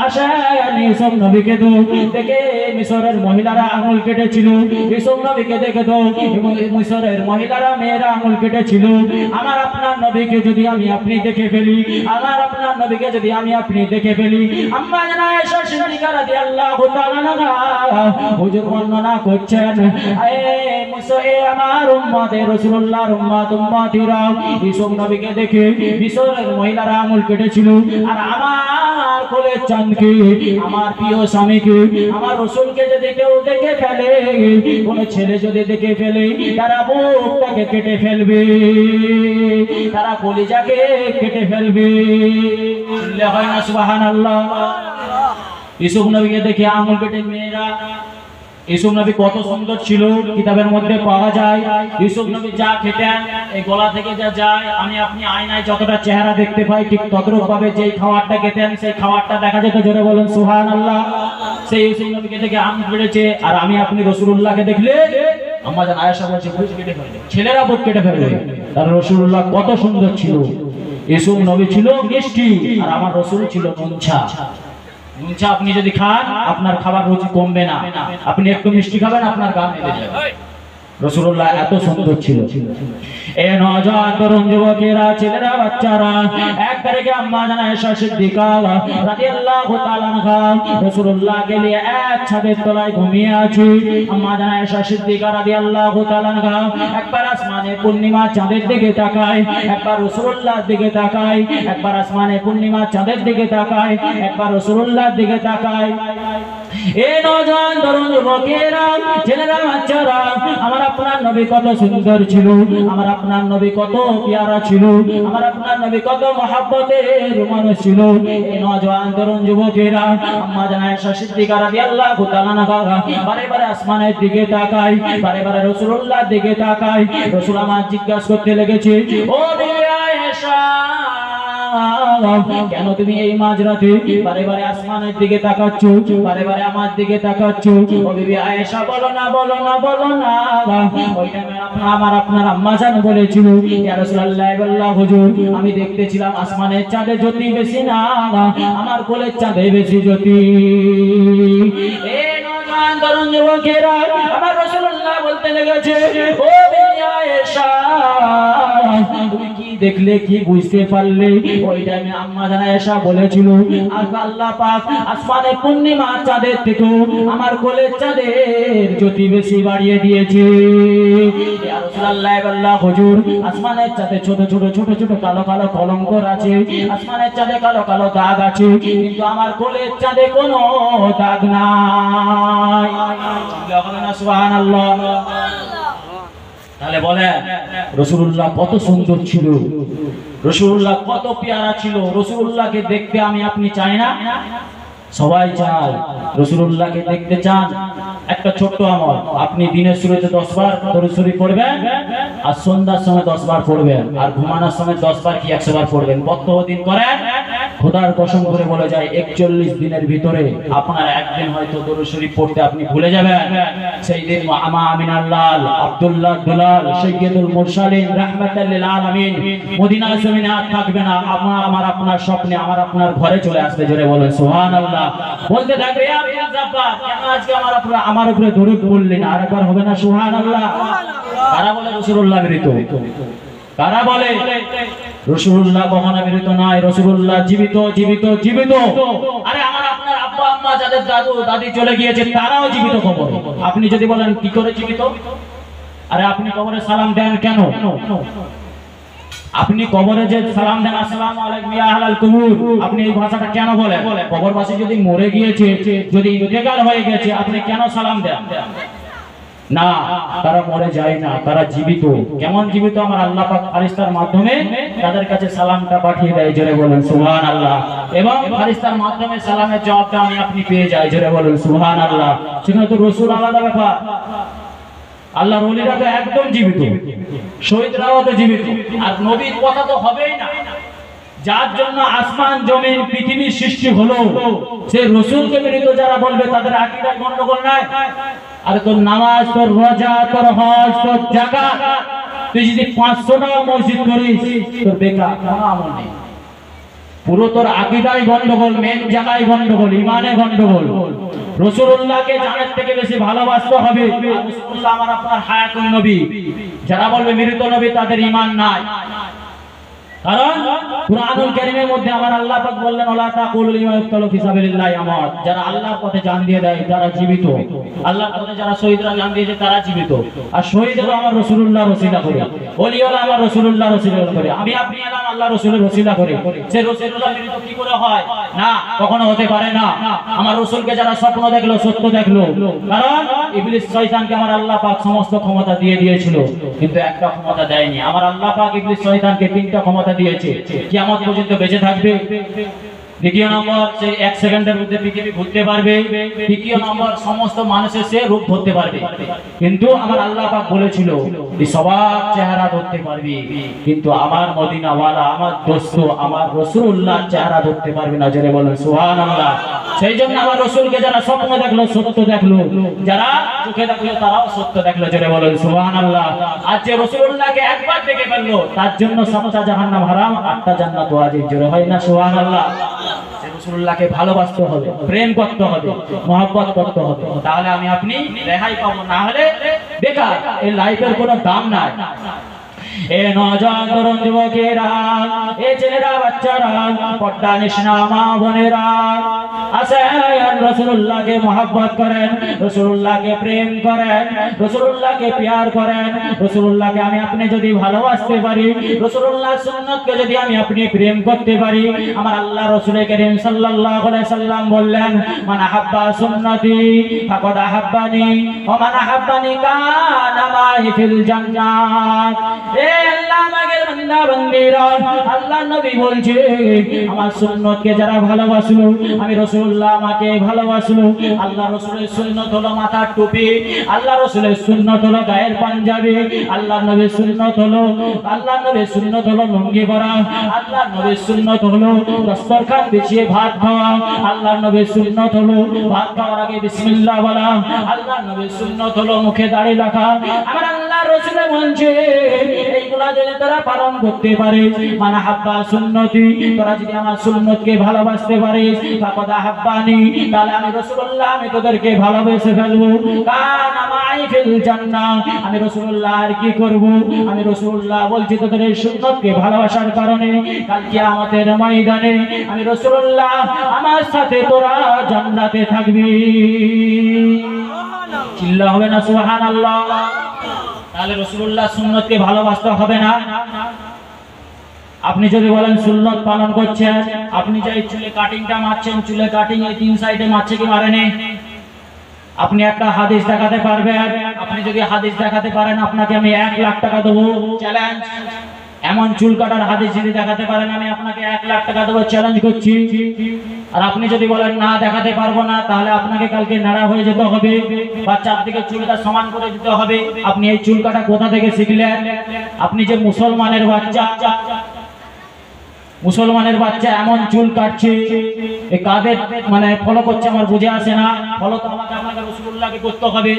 আশায় ইউসুফ নবীকে তো দেখে মিশরের মহিলারা আঙুল কেটেছিল। ইউসুফ নবীকে দেখে তো মিশরের মহিলারা, মেয়েরা আঙুল কেটেছিল। আমার আপনার নবীকে যদি আমি আপনি দেখে ফেলি, আমার আপনার নবীকে যদি আমি আপনি দেখে ফেলি, আম্মা জানা আয়েশা সিদ্দিকা রাদিয়াল্লাহু তাআলা আনহা হুজুর বর্ণনা করছেন, এ আমার উম্মতে রাসূলুল্লাহর উম্মতিরা ইউসুফ নবীকে দেখে মিশরের মহিলারা আঙুল কেটেছিল। আর আমার কোলের চাঁদকে, আমার প্রিয় স্বামীকে, আমার রাসূলকে যদি কেউ দেখে ফেলে, কোন ছেলে যদি দেখে ফেলে, তারা বুকটাকে কেটে ফেলবে, তারা কলিজাকে কেটে ফেলবে। হয় না সুবহানাল্লাহ। ইউসুফ নবীকে দেখে আঙুল কেটে মেয়েরা। ইউসুফ নবী কত সুন্দর ছিল, কিতাবের মধ্যে পাওয়া যায়। ইউসুফ নবী যা খেতেন, এই গলা থেকে যা যায়, আমি আপনি আয়নায় যতটা চেহারা দেখতে পাই, ঠিক ততরূপ ভাবে যেই খাবারটা খেতেন সেই খাবারটা দেখা যেত। জোরে বলেন সুবহানাল্লাহ। সেই ইউসুফ নবীকে দেখে আঙুল কেটেছে। আর আমি আপনি রাসূলুল্লাহকে দেখলে আম্মা জান আয়েশা বলছে বুক কেটে ফেলবে, ছেলেরা বুক কেটে ফেলবে। তার রাসূলুল্লাহ কত সুন্দর ছিল। ইউসুফ নবী ছিল মিষ্টি, আর আমার রাসূল ছিল নুনছা। নুনছা আপনি যদি খান, আপনার খাবার রুচি কমবে না। আপনি একটু মিষ্টি খাবেন, আপনার গান বেঁধে যাবে। রাসূলুল্লাহ এত সুন্দর ছিল। এ নওজোয়ান তরুণ যুবকেরা, ছেলেরা, বাচ্চারা, এক তারিখে আম্মা জান আয়েশা সিদ্দিকা রাদিয়াল্লাহু তাআলা আনহা রাসূলুল্লাহকে নিয়ে এক ছাদের তলায় ঘুমিয়ে আছে। আম্মা জান আয়েশা সিদ্দিকা রাদিয়াল্লাহু তাআলা আনহা একবার আসমানে পূর্ণিমা চাঁদের দিকে তাকায়, একবার রাসূলুল্লাহর দিকে তাকায়, একবার আসমানে পূর্ণিমা চাঁদের দিকে তাকায়, একবার রাসূলুল্লাহর দিকে তাকায়। এ নওজোয়ান তরুণ যুবকেরা, ছেলেরা, বাচ্চারা, আমার আপনার নবী কত সুন্দর ছিল, আমার আপনার নবী কত পেয়ারা ছিল, আমার আপনার নবী কত মহব্বতের মানুষ ছিল। এই নওজোয়ান তরুণ যুবকেরা, আম্মা জান আয়েশা সিদ্দিকা রাদিয়াল্লাহু তাআলা আনহা বারে বারে আসমানের দিকে তাকায়, বারে বারে রাসূলুল্লাহর দিকে তাকায়। রাসূল আমার জিজ্ঞাসা করতে লেগেছে, ও বিবি আয়েশা, কেন তুমি এই মাঝরাতে বারে বারে আসমানের দিকে তাকাচ্ছ, বারে বারে আমার দিকে তাকাচ্ছ? ও বিবি আয়েশা, বলো না, বলো না, বলো না। ওই টাইমে আমার আপনার আম্মা জান বলেছিল, ইয়া রাসূলুল্লাহ বললাম, হুজুর আমি দেখতেছিলাম আসমানের চাঁদে জ্যোতি বেশি না, আমার কোলের চাঁদে বেশি জ্যোতি। এ নওজোয়ান তরুণ যুবকেরা, আমার রাসূলুল্লাহ বলতে লেগেছে, ও বিবি আয়েশা, তুমি কি দেখলে, কি বুঝতে পারলে? ওই টাইমে আম্মা জান আয়েশা বলেছিল, আল্লাহ পাক আসমানে পূর্ণিমা চাঁদের থেকে আমার কোলের চাঁদের জ্যোতি বেশি বাড়িয়ে দিয়েছে। ইয়া রাসূলুল্লাহ বললাম, হুজুর আসমানের চাঁদে ছোট ছোট ছোট ছোট কালো কালো কলঙ্ক আছে, আসমানের চাঁদে কালো কালো দাগ আছে, কিন্তু আমার কোলের চাঁদে কোনো দাগ নাই। সুবহানাল্লাহ। তাহলে বলে রাসূলুল্লাহ কত সুন্দর ছিল, রাসূলুল্লাহ কত পেয়ারা ছিল। রাসূলুল্লাহকে দেখতে আমি আপনি চাই না? সবাই চায়। রাসূলুল্লাহকে দেখতে চান? একটা ছোট্ট আমল, আপনি দিনের শুরুতে 10 বার দরুদ শরীফ পড়বেন, আর সন্ধ্যার সময় 10 বার পড়বেন, আর ঘুমানোর সময় 10 বার কি 100 বার পড়বেন। প্রত্যেকদিন করেন, খোদার কসম করে বলে যায় 41 দিনের ভিতরে আপনার একদিন হয়তো দরুদ শরীফ পড়তে আপনি ভুলে যাবেন। সেই দিন আমা আমিনার লাল, আব্দুল্লাহ দুলাল, সাইয়্যিদুল মুরসালিন, রাহমাতাল লিল আলামিন মদিনা জমিনে আর থাকবে না। আমার আপনার স্বপ্নে, আমার আপনার ঘরে চলে আসবে। জোরে বলেন সুবহানাল্লাহ। বলতে থাকবে, আব্দুল জব্বার, কেন আজকে আমার উপরে দরুদ পড়লেন? আরেকবার হবে না সুবহানাল্লাহ? তারা বলে রাসূলুল্লাহ মৃত। কারা বলে রাসূলুল্লাহ কখনো মৃত নয়, রাসূলুল্লাহ জীবিত জীবিত জীবিত। আরে আমার আপনার আব্বা আম্মা যাদের দাদু দাদি চলে গিয়েছে তারাও জীবিত খবর। আপনি যদি বলেন কি করে জীবিত, আরে আপনি কবরে সালাম দেন কেন? আপনি কবরে যে সালাম দেন আসসালামু আলাইকুম ইয়া আহলাল কুবুর, আপনি এই ভাষাটা কেন বলেন? কবরবাসী যদি মরে গিয়েছে, যদি ইন্তেকাল হয়ে গেছে, আপনি কেন সালাম দেন? না, তারা মরে যায় না, তারা জীবিত। কেমন জীবিত? আমার আল্লাহ পাক ফারিস্তার মাধ্যমে তাদের কাছে সালামটা পাঠিয়ে দেয়, জোরে বলেন সুবহানাল্লাহ। এবং ফারিস্তার মাধ্যমে সালামের জবাবটা আমি আপনি পেয়ে যাই, জোরে বলেন সুবহানাল্লাহ। সেখানে তো রাসূল আলাদা ব্যাপার, আল্লাহর ওলিরা তো একদম জীবিত, শহীদরাও তো জীবিত, আর নবীর কথা তো হবেই না। যার জন্য আসমান জমিন পৃথিবীর সৃষ্টি হলো, সেই রাসূলকে মৃত যারা বলবে তাদের আকীদায় গন্ডগোল নাই। আরে তোর নামাজ, তোর রোজা, তোর হজ, তোর যাকাত, তুই যদি 500টা মসজিদ করিস তোর বেকার, কোনো আমল নেই। পুরো তোর আকীদায় গন্ডগোল, মেন জায়গায় গন্ডগোল, ঈমানে গন্ডগোল। রাসূলুল্লাহকে জানের থেকে বেশি ভালোবাসতে হবে। রাসূলুল্লাহ আমার আপনার হায়াতুন নবী। যারা বলবে মৃত নবী তাদের ঈমান নাই। কারণ কুরআনুল কারীমের মধ্যে আমার আল্লাহ পাক বললেন ওয়ালা তাকুলু লিমা ইউকতালু ফি সাবিলিল্লাহি আমাত, যারা আল্লাহর পথে জান দিয়ে দেয় তারা জীবিত। আল্লাহর পথে যারা শহীদরা জান দিয়েছে তারা জীবিত। আর শহীদরা আমার রাসূলুল্লাহর ওসিলা করে, ওলিওয়ালা আমার রাসূলুল্লাহর ওসিলা করে, আমি আপনি এলাম আল্লাহ রাসূলের ওসিলা করে। সে রাসূলুল্লাহ মৃত কি করে হয়? না, কখনো হতে পারে না। আমার রাসূলকে যারা স্বপ্ন দেখলো, সত্য দেখলো, কারণ ইবলিস শয়তানকে আমার আল্লাহ পাক সমস্ত ক্ষমতা দিয়ে দিয়েছিল, কিন্তু একটা ক্ষমতা দেয়নি। আমার আল্লাহ পাক ইবলিস শয়তানকে 3টা ক্ষমতা দিয়েছে, কিয়ামত পর্যন্ত বেঁচে থাকবে। দ্বিতীয় নম্বর, সে 1 সেকেন্ডের মধ্যে পৃথিবী ঘুরতে পারবে। তৃতীয় নম্বর, সমস্ত মানুষের সে রূপ ধরতে পারবে। কিন্তু আমার আল্লাহ পাক বলেছিল যে সবার চেহারা ধরতে পারবে, কিন্তু আমার মদিনাওয়ালা, আমার দোস্ত, আমার রাসূলুল্লাহর চেহারা ধরতে পারবে না, জোরে বলেন সুবহানাল্লাহ। সেই জন্য আমার রাসূলকে যারা স্বপ্ন দেখলো, সত্য দেখলো, যারা চোখে দেখলো তারাও সত্য দেখলো, জোরে বলেন সুবহানাল্লাহ। আর যে রাসূলুল্লাহকে একবার দেখে ফেললো তার জন্য 7টা জাহান্নাম হারাম, 8টা জান্নাত ওয়াজিব, জোরে হয় না সুবহানাল্লাহ। রাসূলুল্লাহকে ভালোবাসতে হবে, প্রেম করতে হবে, মহব্বত করতে হবে, তাহলে আমি আপনি রেহাই পাবো, না হলে বেকার, এই লাইফের কোনো দাম নাই। এ নওজোয়ান তরুণ যুবকেরা, এ ছেলেরা, বাচ্চারা, পর্দা নিশিনা মা বোনেরা, আসেন রাসূলুল্লাহকে মহব্বত করেন, রাসূলুল্লাহকে প্রেম করেন, রাসূলুল্লাহকে প্যার করেন। রাসূলুল্লাহকে আমি আপনি যদি ভালোবাসতে পারি, রাসূলুল্লাহর সুন্নাতকে যদি আমি আপনি প্রেম করতে পারি, আমার আল্লাহ রাসূল কারীম সাল্লাল্লাহু আলাইহি সাল্লাম বললেন মান আহাব্বা সুন্নতি ফাকাদ আহাব্বানি ওয়া মান আহাব্বানি কানা মাই ফিল জান্নাত। এ আল্লাহ মাগের বান্দা বান্দীরা, আল্লাহ নবী বলছে আমার সুন্নতকে যারা ভালোবাসলো, আমি রাসূলুল্লাহ আমাকে ভালোবাসলো। আল্লাহ রাসূলের সুন্নত হলো মাথার টুপি, আল্লাহ রাসূলের সুন্নত হলো গায়ের পাঞ্জাবি, আল্লাহ নবীর সুন্নত হলো লুঙ্গি পরা, আল্লাহ নবীর সুন্নত হলো দস্তরখান বিছিয়ে ভাত খাওয়া, আল্লাহ নবীর সুন্নত হলো ভাত খাওয়ার আগে বিসমিল্লাহ বলা, আল্লাহ নবীর সুন্নত হলো মুখে দাড়ি রাখা। আমার আল্লাহ রাসূল বলছে এইগুলা যদি তোরা পালন করতে পারিস, মান হাব্বা সুন্নতি, তোরা যদি আমার সুন্নতকে ভালোবাসতে পারিস, ফাকাদ আহাব্বানি, তাহলে আমি রাসূলুল্লাহ আমি তোদেরকে ভালোবেসে ফেলবো। কানা মাই ফিল জান্নাহ, আমি রাসূলুল্লাহ আর কি করব? আমি রাসূলুল্লাহ বলছি তোদের এই সুন্নতকে ভালোবাসার কারণে কাল কিয়ামতের ময়দানে আমি রাসূলুল্লাহ আমার সাথে তোরা জান্নাতে থাকবি। চিল্লা হবে না সুবহানাল্লাহ? তাহলে রাসূলুল্লাহ সুন্নতকে ভালোবাসতে হবে না? আপনি যদি বলেন সুন্নত পালন করছেন, আপনি যে চুলে কাটিংটা মারছেন, চুলে কাটিং এই 3 সাইডে মারছে কি মারেনি? আপনি একটা হাদিস দেখাতে পারবেন? আপনি যদি হাদিস দেখাতে পারেন আপনাকে আমি 1 লাখ টাকা দেবো, চ্যালেঞ্জ। এমন চুল কাটার হাদিস যদি দেখাতে পারেন আমি আপনাকে 1 লাখ টাকা দেবো, চ্যালেঞ্জ করছি। আর আপনি যদি বলেন না দেখাতে পারবো না, তাহলে আপনাকে কালকে নাড়া হয়ে যেতে হবে বা চারদিকে চুলটা সমান করে দিতে হবে। আপনি এই চুল কাটা কোথা থেকে শিখলেন? আপনি যে মুসলমানের বাচ্চা এমন চুল কাটছে, এই কাদের মানে ফলো করছে আমার বুঝে আসে না। ফলো তো আমাকে আপনাকে রাসূলুল্লাহকে করতে হবে,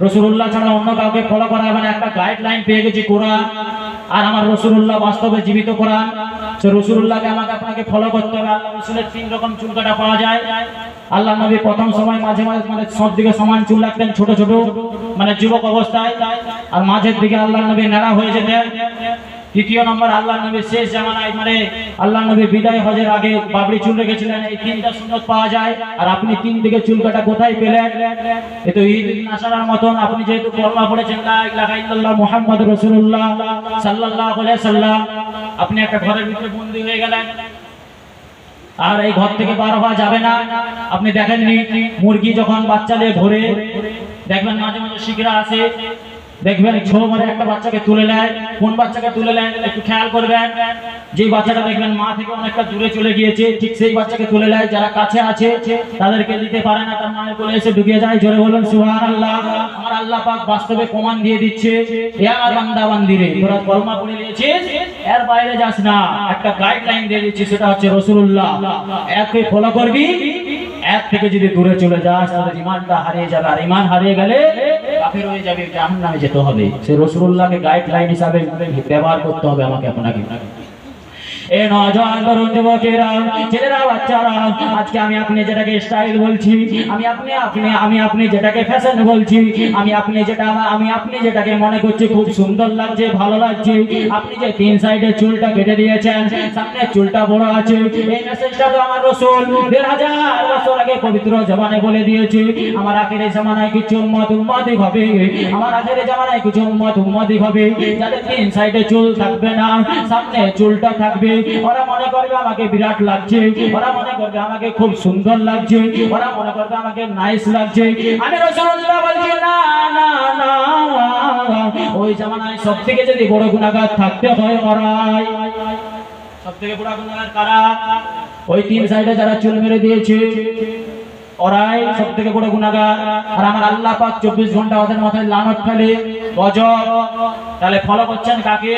রাসূলুল্লাহ ছাড়া অন্য কাউকে ফলো করা হবে না। একটা গাইডলাইন পেয়ে গেছি কোরআন, আর আমার রাসূলুল্লাহ বাস্তবে জীবিত কোরআন। সে রাসূলুল্লাহকে আমাকে আপনাকে ফলো করতে হবে। আল্লাহ রাসূলের 3 রকম চুল কাটা পাওয়া যায়। আল্লাহ নবী প্রথম সময় মাঝে মাঝে মানে সব দিকে সমান চুল রাখতেন, ছোট ছোট মানে যুবক অবস্থায়, আর মাঝের দিকে আল্লাহ নবী ন্যাড়া হয়ে যেতেন। দ্বিতীয় নম্বর আল্লাহ নবী শেষ জামানায় মানে আল্লাহ নবী বিদায় হজের আগে বাবরি চুল রেখেছিলেন। এই 3টা সুন্নত পাওয়া যায়। আর আপনি 3 দিকে চুল কাটা কোথায় পেলেন? এ তো ঈদ নাসারার মতন। আপনি যেহেতু কলমা পড়েছেন লা ইলাহা ইল্লাল্লাহ মুহাম্মাদুর রাসূলুল্লাহ সাল্লাল্লাহু আলাইহি সাল্লাম, আপনি একটা ঘরের ভিতরে বন্দী হয়ে গেলেন, আর এই ঘর থেকে বার হওয়া যাবে না। আপনি দেখেননি মুরগি যখন বাচ্চা দিয়ে ঘোরে, দেখবেন মাঝে মাঝে শিখরা আসে, দেখবেন ছো মানে একটা বাচ্চাকে তুলে নেয়। কোন বাচ্চাকে তুলে নেয় একটু খেয়াল করবেন। যে বাচ্চাটা দেখবেন মা থেকে অনেকটা দূরে চলে গিয়েছে, ঠিক সেই বাচ্চাকে তুলে নেয়। যারা কাছে আছে তাদেরকে দিতে পারে না, তার মায়ের কোলে এসে ঢুকে যায়। জোরে বলুন সুবহানাল্লাহ। আমার আল্লাহ পাক বাস্তবে প্রমাণ দিয়ে দিচ্ছে, এ আমার বান্দা বান্দিরে তোরা কলমা পড়ে নিয়েছিস, এর বাইরে যাস না। একটা গাইডলাইন দিয়ে দিচ্ছি, সেটা হচ্ছে রাসূলুল্লাহ। একে ফলো করবি, এক থেকে যদি দূরে চলে যাস তাহলে ঈমানটা হারিয়ে যাবে, আর ঈমান হারিয়ে গেলে কাফের হয়ে যাবে, জাহান্নামে যেতে হবে। সেই রাসূলুল্লাহকে গাইডলাইন হিসাবে ব্যবহার করতে হবে আমাকে আপনাকে। এ নওজোয়ান তরুণ যুবকেরা, ছেলেরা, বাচ্চারা, আজকে আমি আপনি যেটাকে স্টাইল বলছি, আমি আপনি যেটাকে ফ্যাশন বলছি, আমি আপনি যেটাকে মনে করছি খুব সুন্দর লাগছে, ভালো লাগছে, আপনি যে 3 সাইডে চুলটা কেটে দিয়েছেন, সামনে চুলটা বড় আছে, এই মেসেজটা তো আমার রাসূল 1500 বছর আগে পবিত্র জবানে বলে দিয়েছে। আমার আখিরের জামানায় কিছু উম্মতি হবে, আমার আখিরের জামানায় কিছু উম্মতি হবে যাদের 3 সাইডে চুল থাকবে না, সামনে চুলটা থাকবে। ওরা মনে করবে আমাকে বিরাট লাগছে, ওরা মনে করবে আমাকে খুব সুন্দর লাগছে, ওরা মনে করবে আমাকে নাইস লাগছে। আমি রাসূলুল্লাহ বলছি না না না, ওই জামানায় সবথেকে যদি বড় গুনাহগার থাকতে হয় ওরাই। সবথেকে বড় গুনাহগার কারা? ওই 3 সাইডে যারা চুল মেরে দিয়েছে ওরাই সবথেকে বড় গুনাহগার। আর আমার আল্লাহ পাক 24 ঘন্টা ওদের মাথায় লানত ফেলে, গজব। তাহলে ফলো করছেন কাকে?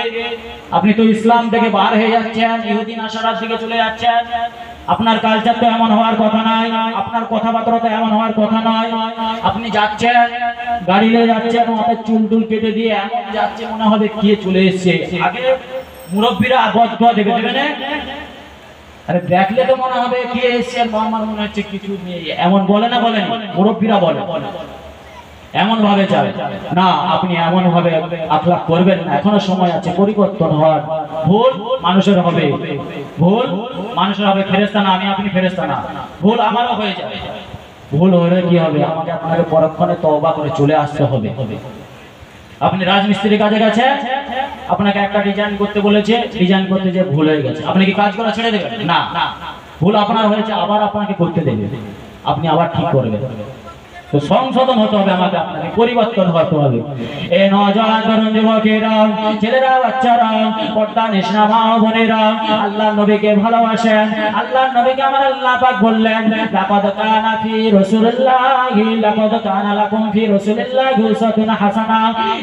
আপনি তো ইসলাম থেকে বার হয়ে যাচ্ছেন, ইহুদি নাসারার দিকে চলে যাচ্ছেন। আপনার কালচার তো এমন হওয়ার কথা নয়, আপনার কথাবার্তা তো এমন হওয়ার কথা নয়। আপনি যাচ্ছেন, গাড়ি নিয়ে যাচ্ছেন, মাথায় চুল টুল কেটে দিয়ে এমন যাচ্ছে মনে হবে কে চলে এসছে। আগে মুরব্বীরা বদদোয়া দেবে না? আরে দেখলে তো মনে হবে কে এসছে, আমার মনে হচ্ছে কিছু নেই, এমন বলে না? বলেন মুরব্বীরা বলে এমন ভাবে যাবে না। আপনি এমন ভাবে আখলাক করবেন না, এখনো সময় আছে পরিবর্তন হওয়ার। ভুল মানুষের হবে, ভুল মানুষের হবে, ফেরেশতা না। আমি আপনি ফেরেশতা না, ভুল আমারও হয়ে যাবে। ভুল হলে কি হবে? আমাকে আপনাকে পরক্ষণে তওবা করে চলে আসতে হবে। আপনি রাজমিস্ত্রি কাজে গেছেন, আপনাকে একটা ডিজাইন করতে বলেছে, ডিজাইন করতে যে ভুল হয়ে গেছে, আপনি কি কাজ করা ছেড়ে দেবেন? না, ভুল আপনার হয়েছে, আবার আপনাকে করতে দেবে, আপনি আবার ঠিক করবেন। তো সংশোধন হতে হবে, আমাকে আপনাকে পরিবর্তন হতে হবে। এ নওজোয়ান তরুণ যুবকেরা, ছেলেরা, বাচ্চারা, পর্দা নিশা মা বোনেরা, আল্লাহর নবীকে ভালোবাসেন। আল্লাহর নবীকে আমার আল্লাহ পাক বললেন, লাকাদ কানা ফি রাসূলিল্লাহি লাকাদ কানা লাকুম ফি রাসূলিল্লাহি উসওয়াতুন হাসানা।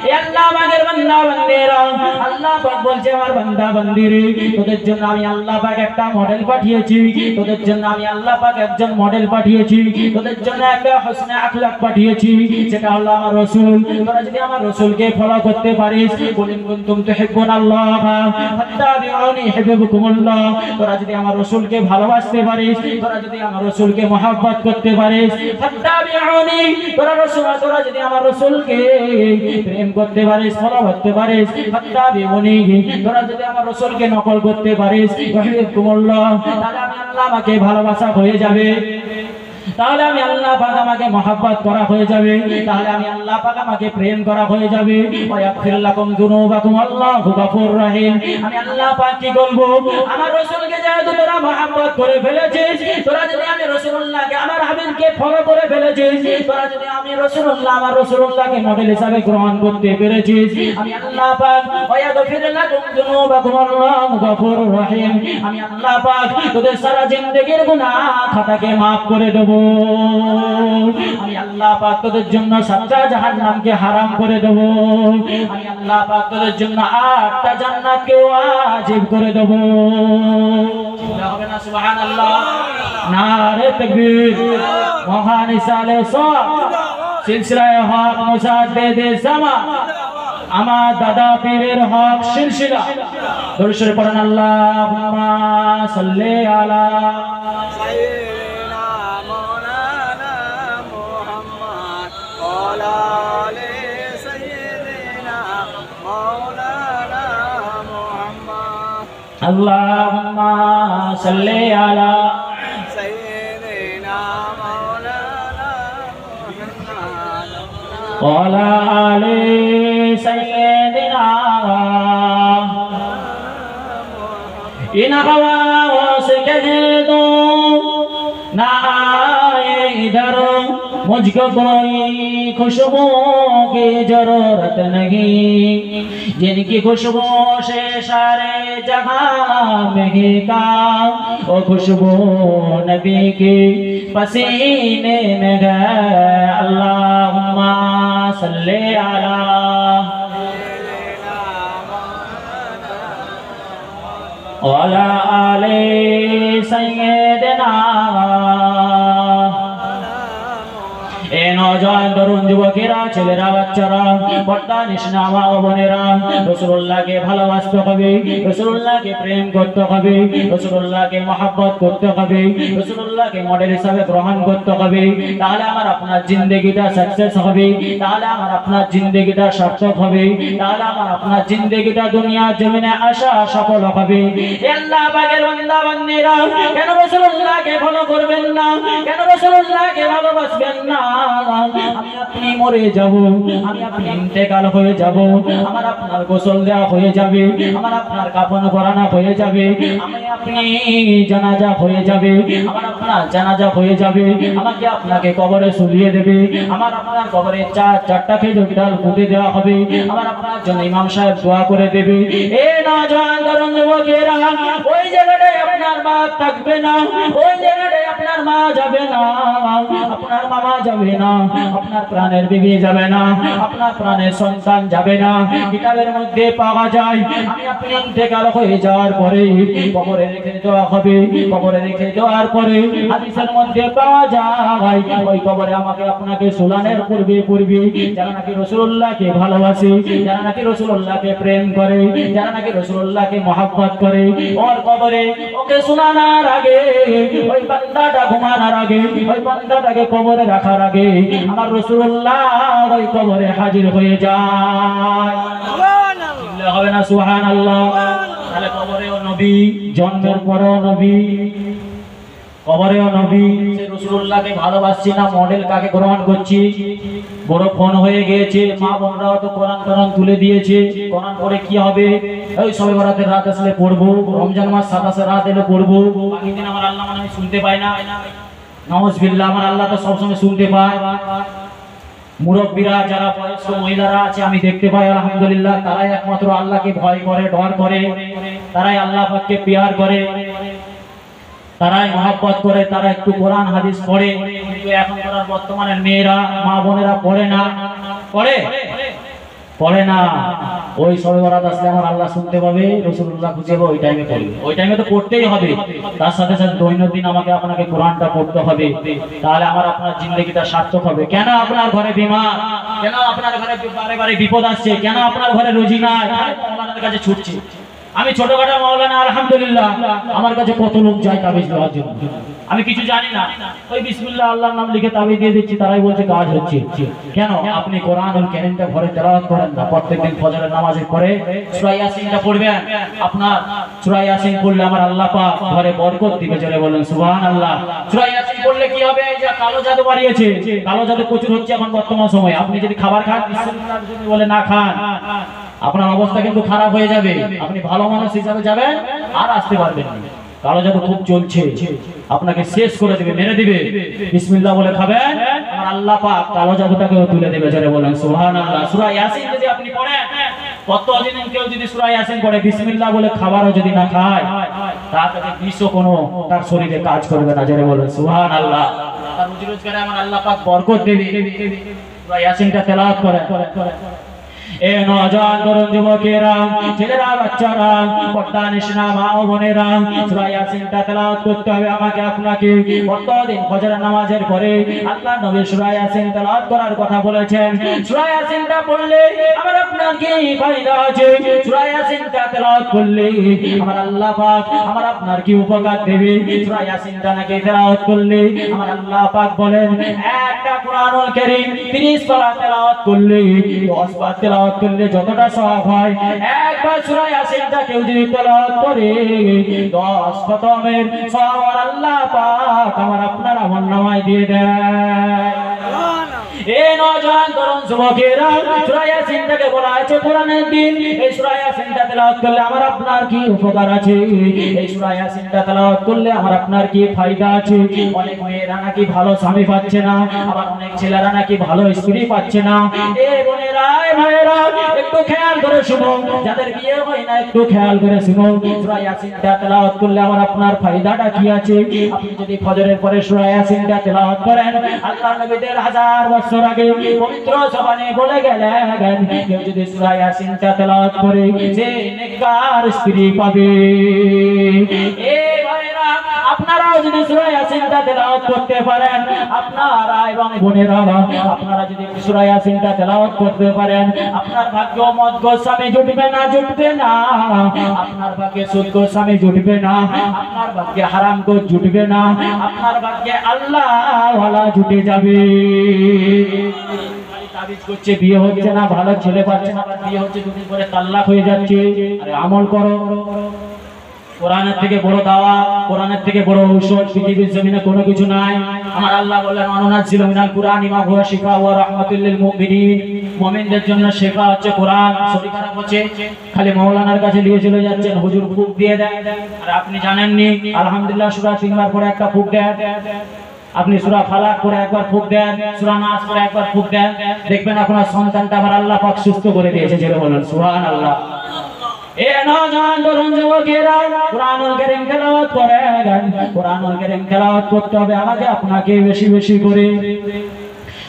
এ আল্লাহ পাকের বান্দা বান্দিরা, আল্লাহ পাক বলছে আমার বান্দা বান্দিরে, তোদের জন্য আমি আল্লাহ পাক একটা মডেল পাঠিয়েছি, তোদের জন্য আমি আল্লাহ পাক একজন মডেল পাঠিয়েছি, তোদের জন্য একটা হোসনে পাঠিয়েছি, সেটা হলো আমার রাসূল। তোরা যদি আমার রাসূলকে ফলো করতে পারিস, কুলিন কুনতুম তুহিব্বুনাল্লাহ ফাত্তাবিউনি ইউহিব্বুকুমুল্লাহ, তোরা যদি আমার রাসূলকে ভালোবাসতে পারিস, তোরা যদি আমার রাসূলকে মহব্বত করতে পারিস, ফাত্তাবিউনি, তোরা যদি আমার রাসূলকে প্রেম করতে পারিস, ফলো করতে পারিস, ফাত্তাবিউনি, তোরা যদি আমার রাসূলকে নকল করতে পারিস, ইউহিব্বুকুমুল্লাহ, তাহলে আমি আল্লাহ আমাকে ভালোবাসা হয়ে যাবে, তাহলে আমি আল্লাহ পাক আমাকে মহব্বত করা হয়ে যাবে, তাহলে আমি আল্লাহ পাক আমাকে প্রেম করা হয়ে যাবে। ওয়া ইয়াগফির লাকুম যুনুবাকুম, আল্লাহু গফুর রহিম। আমি আল্লাহ পাক কি বলবো? আমার রাসূলকে যেহেতু তোরা মহব্বত করে ফেলেছিস, তোরা যদি আমি রাসূলুল্লাহকে আমার হাবিবকে ফলো করে ফেলেছিস, তোরা যদি আমি আমার রাসূলুল্লাহকে মডেল হিসাবে গ্রহণ করতে পেরেছিস, আমি আল্লাহ পাক ওয়া ইয়াগফির লাকুম যুনুবাকুম, আল্লাহু গফুর রহিম। আমি আল্লাহ পাক তোদের সারা জিন্দেগীর গুনাহ খাতাকে maaf করে দেব। আমি আল্লাহ পাক তোদের জন্য 7টা জাহান্নামকে হারাম করে দেব। আমি আল্লাহ পাক তোদের জন্য 8টা জান্নাতকে ওয়াজিব করে দেব। হবে না সুবহানাল্লাহ? নারে তাকবীর। মহান ইসালে সব সিলসিলায়ে হক মুজাদ্দিদে জামান আমার দাদা পীরের হক সিলসিলা দরুদ শরীফ পড়েন আল্লাহুম্মা সাল্লি আলা সাইয়্যিদিনা মাওলানা মুহাম্মদ ওয়া আলি সাইয়্যিদিনা মাওলানা মুহাম্মদ আল্লাহুম্মা সাল্লি আলা সাইয়্যিদিনা মাওলানা মুহাম্মদ ওয়া আলি সাইয়্যিদিনা इन हवाओं से कह दो ना आए इधर मुझको कोई खुशबू की जरूरत नहीं जिनकी खुशबू से सारे जहां महका वो खुशबू नबी की पसीने में गए अल्लाहुम्मा सल्ले अला ওয়ালা আলি সাইয়্যিদিনা এ নওজোয়ান তরুণ যুবকেরা ছেলেরা বাচ্চারা পর্দা নিশনা মা ও বোনেরা রাসূলুল্লাহকে ভালোবাসতে হবে রাসূলুল্লাহকে প্রেম করতে হবে রাসূলুল্লাহকে মহব্বত করতে হবে রাসূলুল্লাহকে মডেল হিসেবে গ্রহণ করতে হবে তাহলে আমার আপনার জিন্দেগিটা সাকসেস হবে তাহলে আমার আপনার জিন্দেগিটা সার্থক হবে তাহলে আমার আপনার জিন্দেগিটা দুনিয়ার জমিনে আশা সফল হবে হে আল্লাহ পাকের বান্দা বান্দীরা কেন রাসূলুল্লাহকে ফলো করবেন না কেন রাসূলুল্লাহকে ভালোবাসবেন না আমি আপনি মরে যাব আমি আপনি ইন্তেকাল হয়ে যাব আমার আপনার গোসল দেওয়া হয়ে যাবে আমার আপনার কাফন পরানো হয়ে যাবে আমি আপনি জানাজা হয়ে যাবে আমার আপনার জানাজা হয়ে যাবে আমাকে আপনাকে কবরে শুলিয়ে দেবে আমার আপনার কবরে চারটা খেজুর ডাল পুঁতে দেওয়া হবে আমার আপনার জন্য ইমাম সাহেব দোয়া করে দেবে এ নওজোয়ান তরুণ যুবকেরা ওই জায়গাটায় আপনার বাপ থাকবে না ওই জায়গাটায় আপনার মা যাবে না আপনার মামা যাবে না আপনার প্রাণের বিবি যাবে না আপনার প্রাণের সন্তান যাবে না কিতাবের মধ্যে পাওয়া যায় আমি আপনি ইন্তেকাল হয়ে যাওয়ার পরে কবরে রেখে দেওয়া হবে কবরে রেখে দেওয়ার পরে হাদিসের মধ্যে পাওয়া যায় ওই কবরে আমাকে আপনাকে সুলানের পূর্বে যারা নাকি রাসূলুল্লাহকে ভালোবাসে যারা নাকি রাসূলুল্লাহকে প্রেম করে যারা নাকি রাসূলুল্লাহকে মহব্বত করে ওর কবরে ওকে সুলানোর আগে ওই বান্দাটা ঘুমানোর আগে ওই বান্দাটাকে কবরে রাখার আগে আমার রাসূলুল্লাহ ওই কবরে হাজির হয়ে যায় সুবহানাল্লাহ হবে না সুবহানাল্লাহ তাহলে কবরেও নবী জন্মের পরেও নবী কবরেও নবী সে রাসূলুল্লাহকে ভালোবাসছি না মডেল কাকে গ্রহণ করছি বড় ফোন হয়ে গিয়েছে মা বোনরাও তো কোরআন তুলে দিয়েছে কোরআন পড়ে কি হবে ওই শবে বরাতের রাত আসলে পড়বো রমজান মাস 27 রাত এলে পড়বো বাকি দিন আমার আল্লাহ মানে শুনতে পায় না নাউযুবিল্লাহ আমার আল্লাহ তো সব সময় শুনতে পায় মুরব্বীরা যারা বয়স্ক মহিলারা আছে আমি দেখতে পাই আলহামদুলিল্লাহ তারাই একমাত্র আল্লাহকে ভয় করে ডর করে তারাই আল্লাহ পাককে প্যার করে তারাই মহব্বত করে তারা একটু কোরআন হাদিস পড়ে কিন্তু এখনকার বর্তমানের মেয়েরা মা বোনেরা পড়ে না পড়ে না ওই শবে বরাত আসলে আমার আল্লাহ শুনতে পাবে রাসূলুল্লাহ খুঁজে পাবে ওই টাইমে পড়বে ওই টাইমে তো পড়তেই হবে তার সাথে সাথে দৈনন্দিন আমাকে আপনাকে কোরআনটা পড়তে হবে তাহলে আমার আপনার জিন্দেগিটা সার্থক হবে কেন আপনার ঘরে বিমার কেন আপনার ঘরে বারে বারে বিপদ আসছে কেন আপনার ঘরে রুজি নাই আল্লাহর কাছে ছুটছে আমি ছোটখাটো মাওলানা আলহামদুলিল্লাহ আমার কাছে কত লোক যায় তাবিজ দেওয়ার জন্য আমি কিছু জানি না ওই বিসমিল্লাহ আল্লাহর নাম লিখে তাবিজ দিয়ে দিচ্ছি তারাই বলছে কাজ হচ্ছে কেন আপনি কোরআনুল কারীমটা ঘরে তেলাওয়াত করেন না প্রত্যেকদিন ফজরের নামাজের পরে সূরা ইয়াসিনটা পড়বেন আপনার সূরা ইয়াসিন পড়লে আমার আল্লাহ পাক ঘরে বরকত দিবে জোরে বলেন সুবহানাল্লাহ সূরা ইয়াসিন পড়লে কি হবে এই যে কালো জাদু বাড়িয়েছে কালো জাদু প্রচুর হচ্ছে এখন বর্তমান সময়ে আপনি যদি খাবার খান বিসমিল্লাহ যদি বলে না খান আপনার অবস্থা কিন্তু খারাপ হয়ে যাবে আপনি ভালো মানুষ হিসাবে যাবেন আর আসতে পারবেন না কালো জাদু খুব চলছে আপনাকে শেষ করে দিবে মেরে দিবে বিসমিল্লাহ বলে খাবেন আর আল্লাহ পাক কালো জাদুটাকেও তুলে দেবে জোরে বলেন সুবহানাল্লাহ সূরা ইয়াসিন যদি আপনি পড়েন কতদিন কেউ যদি সূরা ইয়াসিন পড়ে বিসমিল্লাহ বলে খাবারও যদি না খায় তাহলে বিষ কোনো তার শরীরে কাজ করবে না জোরে বলেন সুবহানাল্লাহ তার রুজি রোজগারে আমার আল্লাহ পাক বরকত দেবে সূরা ইয়াসিনটা তেলাওয়াত করেন এ নওজোয়ান তরুণ যুবকেরা, ছেলেরা, বাচ্চারা, পর্দা নিশিনা মা ও বোনেরা, সূরা ইয়াসিনটা তেলাওয়াত করতে হবে আমাকে আপনাকে। প্রতিদিন ফজরের নামাজের পরে আল্লাহ নবী সূরা ইয়াসিন তেলাওয়াত করার কথা বলেছেন। সূরা ইয়াসিনটা পড়লে আমার আপনার কি ফায়দা আছে? সূরা ইয়াসিনটা তেলাওয়াত করলে আমার আল্লাহ পাক আমার আপনার কি উপকার দেবে? সূরা ইয়াসিনটা নাকি তেলাওয়াত করলে আমার আল্লাহ পাক বলেন একটা কুরআনুল কারীম 30 পারা তেলাওয়াত করলে 10 বার তেলাওয়াত করলে যতটা সওয়াব হয়, একবার সূরা ইয়াসিনটা কেউ যদি তেলাওয়াত করে 10 খতমের সওয়াব আল্লাহ পাক আমার আপনার আমলনামায় দিয়ে দেয়। এ নওজোয়ান তরুণ যুবকেরা, সূরা ইয়াসিনটাকে বলা আছে কোরআনের দিন। এই সূরা ইয়াসিনটা তেলাওয়াত করলে আমার আপনার কি উপকার আছে? এই সূরা ইয়াসিনটা তেলাওয়াত করলে আমার আপনার কি ফায়দা আছে? অনেক মেয়েরা নাকি ভালো স্বামী পাচ্ছে না, আবার অনেক ছেলেরা নাকি ভালো স্ত্রী পাচ্ছে না। এ বোনেরা, এ ভাইয়েরা, একটু খেয়াল করে শুনো, যাদের বিয়ে হয় না একটু খেয়াল করে শুনো। সূরা ইয়াসিনটা তেলাওয়াত করলে আমার আপনার ফায়দাটা কি আছে? আপনি যদি ফজরের পরে সূরা ইয়াসিনটা তেলাওয়াত করেন, আল্লাহ নবীদের হাজার বছর আগে পবিত্র জবানে বলে গেলেন কেউ যদি সূরা ইয়াসিনটা তেলাওয়াত করে সে নেককার স্ত্রী পাবে। এ ভাইরা, আপনারাও যদি সূরা ইয়াসিনটা তেলাওয়াত করতে পারেন, আপনারা এবং বোনেরা আপনারা যদি সূরা ইয়াসিনটা তেলাওয়াত করতে পারেন, আপনার ভাগ্য মদ গোস্বামী জুটবে না, জুটবে না। আপনার ভাগ্যে সুদ গোস্বামী জুটবে না, আপনার ভাগ্যে হারাম গোস জুটবে না, আপনার ভাগ্যে আল্লাহ ওয়ালা জুটে যাবে। তাবিজ করছে বিয়ে হচ্ছে না, ভালো ছেলে পাচ্ছে না, বিয়ে হচ্ছে দুদিন পরে তালাক হয়ে যাচ্ছে। আরে আমল করো। কোরআনের থেকে বড় দাওয়া, কোরআনের থেকে বড় ঔষধ পৃথিবীর জমিনে কোনো কিছু নাই। আমার আল্লাহ বললেন অনুনাজ্জিলু মিনাল কুরআনি মা হুয়া শিফা ওয়া রাহমাতুল লিল মুমিনিন। মুমিনদের জন্য শিফা হচ্ছে কোরআন। শরীর খারাপ হচ্ছে খালি মাওলানার কাছে নিয়ে চলে যাচ্ছেন, হুজুর ফুক দিয়ে দেন। আর আপনি জানেননি আলহামদুলিল্লাহ সূরা 3 বার পরে একটা ফুক দেন। আপনি সূরা ফালাক করে একবার ফুক দেন, সূরা নাস করে একবার ফুক দেন, দেখবেন আপনার সন্তানটা আবার আল্লাহ পাক সুস্থ করে দিয়েছে। যেটা বলেন সুবহানাল্লাহ। এ নওজোয়ান তরুণ যুবকেরা, কুরআনুল কারীম তেলাওয়াত করেন। কুরআনুল কারীম তেলাওয়াত করতে হবে আমাকে আপনাকে বেশি বেশি করে।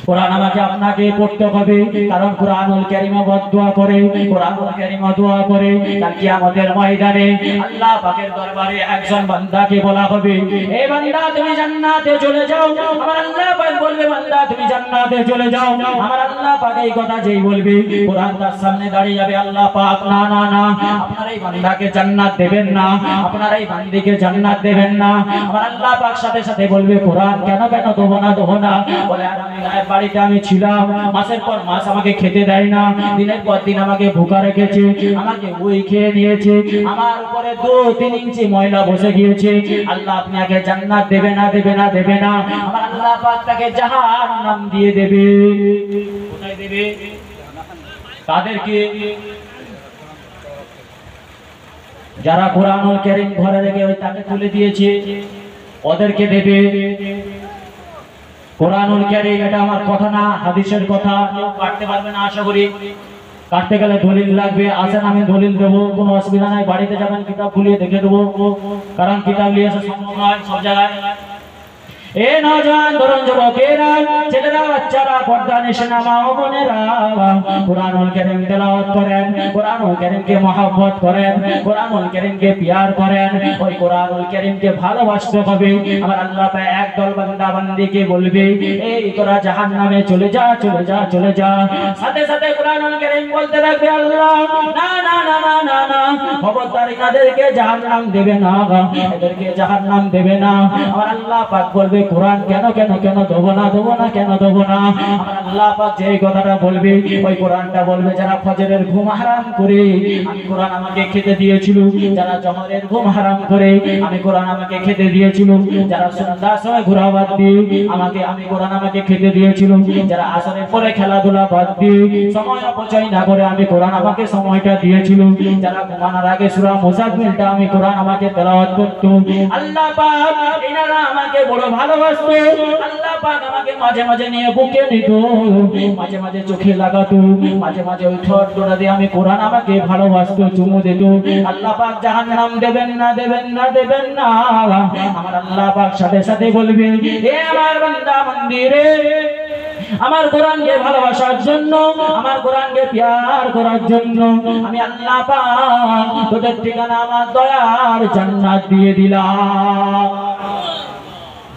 কোরআন আমাকে আপনাকে পড়তে হবে, কারণ কুরআনুল কারীমে বদদুয়া করে, কুরআনুল কারীমে দোয়া করে। কাল কিয়ামতের ময়দানে আল্লাহ পাকের দরবারে একজন বান্দাকে বলা হবে, এ বান্দা তুমি জান্নাতে চলে যাও। আমার আল্লাহ পাক বলবে, বান্দা তুমি জান্নাতে চলে যাও। আমার আল্লাহ পাক এই কথা যেই বলবে, কোরআন তার সামনে দাঁড়িয়ে যাবে। আল্লাহ পাক না না না, আপনার এই বান্দাকে জান্নাত দেবেন না, আপনার এই বান্দিকে জান্নাত দেবেন না। আমার আল্লাহ পাক সাথে সাথে বলবে, কোরআন কেন কেন দেবো না, দেবো না। বলে আর আমি বাড়িতে আমি ছিলাম, মাসের পর মাস আমাকে খেতে দেয় না, দিনের পর দিন আমাকে ভুকা রেখেছে, আমাকে বই খেয়ে নিয়েছে, আমার উপরে 2-3 ইঞ্চি ময়লা বসে গিয়েছে। আল্লাহ আপনি আগে জান্নাত দেবে না, দেবে না, দেবে না। আমার আল্লাহ পাক তাকে জাহান্নাম দিয়ে দেবে। কোথায় দেবে? তাদেরকে যারা কুরআনুল কারীম ঘরে রেখে ওই তাকে তুলে দিয়েছে ওদেরকে দেবে। কুরআনুল কারীম এটা আমার কথা না, হাদিসের কথা। কেউ কাটতে পারবে না আশা করি। কাটতে গেলে দলিল লাগবে, আসেন আমি দলিল দেবো, কোনো অসুবিধা নাই। বাড়িতে যাবেন কিতাব খুলিয়ে দেখে দেবো, কারণ কিতাব নিয়ে আসা সম্ভব নয় সব জায়গায়। এ নওজোয়ান তরুণ যুবকেরা, ছেলেরা, বাচ্চারা, পর্দা নিশিনা মা ও বোনেরা, কুরআনুল কারীম তেলাওয়াত করেন, কুরআনুল কারীমকে মহব্বত করেন, কুরআনুল কারীমকে প্যার করেন। ওই কুরআনুল কারীমকে ভালোবাসতে হবে। আমার আল্লাহ পাক একদল বান্দা বান্দিকে বলবে, এই তোরা জাহান্নামে চলে যা, চলে যা, চলে যা। সাথে সাথে কুরআনুল কারীম বলতে থাকবে, আল্লাহ না না না না না না, খবরদার এদেরকে জাহান্নাম দেবে না, এদেরকে জাহান্নাম দেবে না। আমার আল্লাহ পাক বলবে, কোরআন কেন কেন কেন দেবো না, দেবো না, কেন দেবো না। আমার আল্লাহ পাক যে কথাটা বলবে ওই কোরআনটা বলবে, যারা ফজরের ঘুম হারাম করে আমি কোরআন আমাকে খেতে দিয়েছিল, যারা জহরের ঘুম হারাম করে আমি কোরআন আমাকে খেতে দিয়েছিল, যারা সন্ধ্যার সময় ঘোরা বাদ দিয়ে আমি কোরআন আমাকে খেতে দিয়েছিল, যারা আসরের পরে খেলাধুলা বাদ দিয়ে সময় অপচয় না করে আমি কোরআন আমাকে সময়টা দিয়েছিল, যারা ঘুমানোর আগে সূরা মুজাম্মিলটা আমি কোরআন আমাকে তেলাওয়াত করত। আল্লাহ পাক এনারা আমাকে বড় ভালোবাসতো। আল্লাহ পাক আমাকে মাঝে মাঝে নিয়ে বুকে নিত, মাঝে মাঝে চোখে লাগাতো, মাঝে মাঝে ওই ঠোঁট ডোরা দিয়ে আমি কোরআন আমাকে ভালোবাসতো, চুমু দিত। আল্লাহ পাক জাহান্নাম দেবেন না, দেবেন না, দেবেন না। আমার আল্লাহ পাক সাথে সাথে বলবে, এ আমার বান্দা বান্দি রে, আমার কোরআনকে ভালোবাসার জন্য, আমার কোরআনকে প্যার করার জন্য আমি আল্লাহ পাক তোদের ঠিকানা আমার দয়ার জান্নাত দিয়ে দিলাম।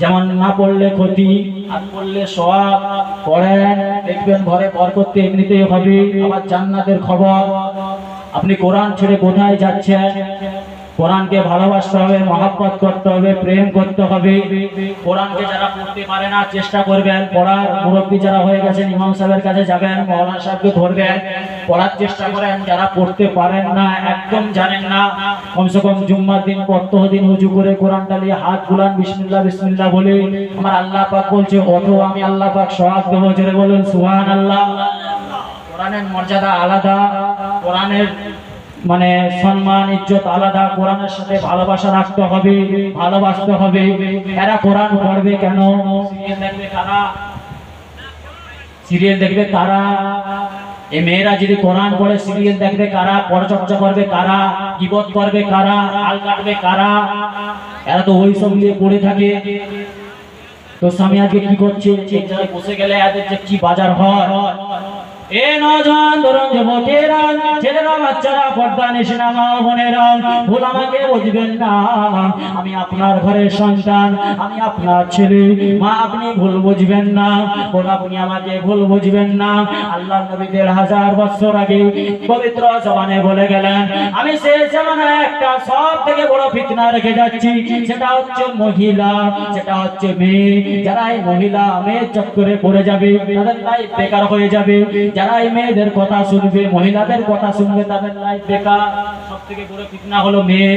যেমন না পড়লে ক্ষতি, আর পড়লে সওয়াব। পড়েন, দেখবেন ঘরে বরকত এমনিতেই হবে। আবার জান্নাতের খবর। আপনি কোরআন ছেড়ে কোথায় যাচ্ছেন? কোরআনকে ভালোবাসতে হবে, মহব্বত করতে হবে, প্রেম করতে হবে। কোরআনকে যারা পড়তে পারে না চেষ্টা করবেন পড়ার। মুরব্বী যারা হয়ে গেছেন ইমাম সাহেবের কাছে যাবেন, মাওলানা সাহেবকে ধরবেন, পড়ার চেষ্টা করেন। যারা পড়তে পারেন না, একদম জানেন না, কমসে কম জুম্মার দিন প্রত্যহ দিন উজু করে কোরআনটা নিয়ে হাত বুলান, বিসমিল্লাহ বিসমিল্লাহ বলে। আমার আল্লাহ পাক বলছে অত আমি আল্লাহ পাক সওয়াব দেবো। জোরে বলেন সুবহানাল্লাহ। কোরআনের মর্যাদা আলাদা, কোরআনের মানে সম্মান ইজ্জত আলাদা। কোরআনের সাথে ভালোবাসা রাখতে হবে, ভালোবাসতে হবে। এরা কোরআন পড়বে কেন? সিরিয়াল দেখবে কারা? সিরিয়াল দেখবে কারা? এই মেয়েরা যদি কোরআন পড়ে সিরিয়াল দেখবে কারা? পরচর্চা করবে কারা? গীবত করবে কারা? আল কাটবে কারা? এরা তো ওই সব নিয়ে পড়ে থাকে। তো স্বামী আজকে কি করছে? এক জায়গায় বসে গেলে এদের যে কি বাজার হয়। এ নওজোয়ান তরুণ যুবকেরা, ছেলেরা, বাচ্চারা, পর্দা নিশিনা মা বোনেরা, ভুল আমাকে বুঝবেন না। আমি আপনার ঘরের সন্তান, আমি আপনার ছেলে। মা আপনি ভুল বুঝবেন না, বোন আপনি আমাকে ভুল বুঝবেন না। আল্লাহর নবী 1000 বছর আগে পবিত্র জবানে বলে গেলেন, আমি শেষ জামানায় একটা সব থেকে বড় ফিতনা রেখে যাচ্ছি। সেটা হচ্ছে মহিলা, সেটা হচ্ছে মেয়ে। যারা এই মহিলা মেয়ের চক্করে পড়ে যাবে তাদের লাইফ বেকার হয়ে যাবে। যারা এই মেয়েদের কথা শুনবে, মহিলাদের কথা শুনবে, তাদের লাইফ বেকার। সব থেকে বড় ফিতনা হলো মেয়ে,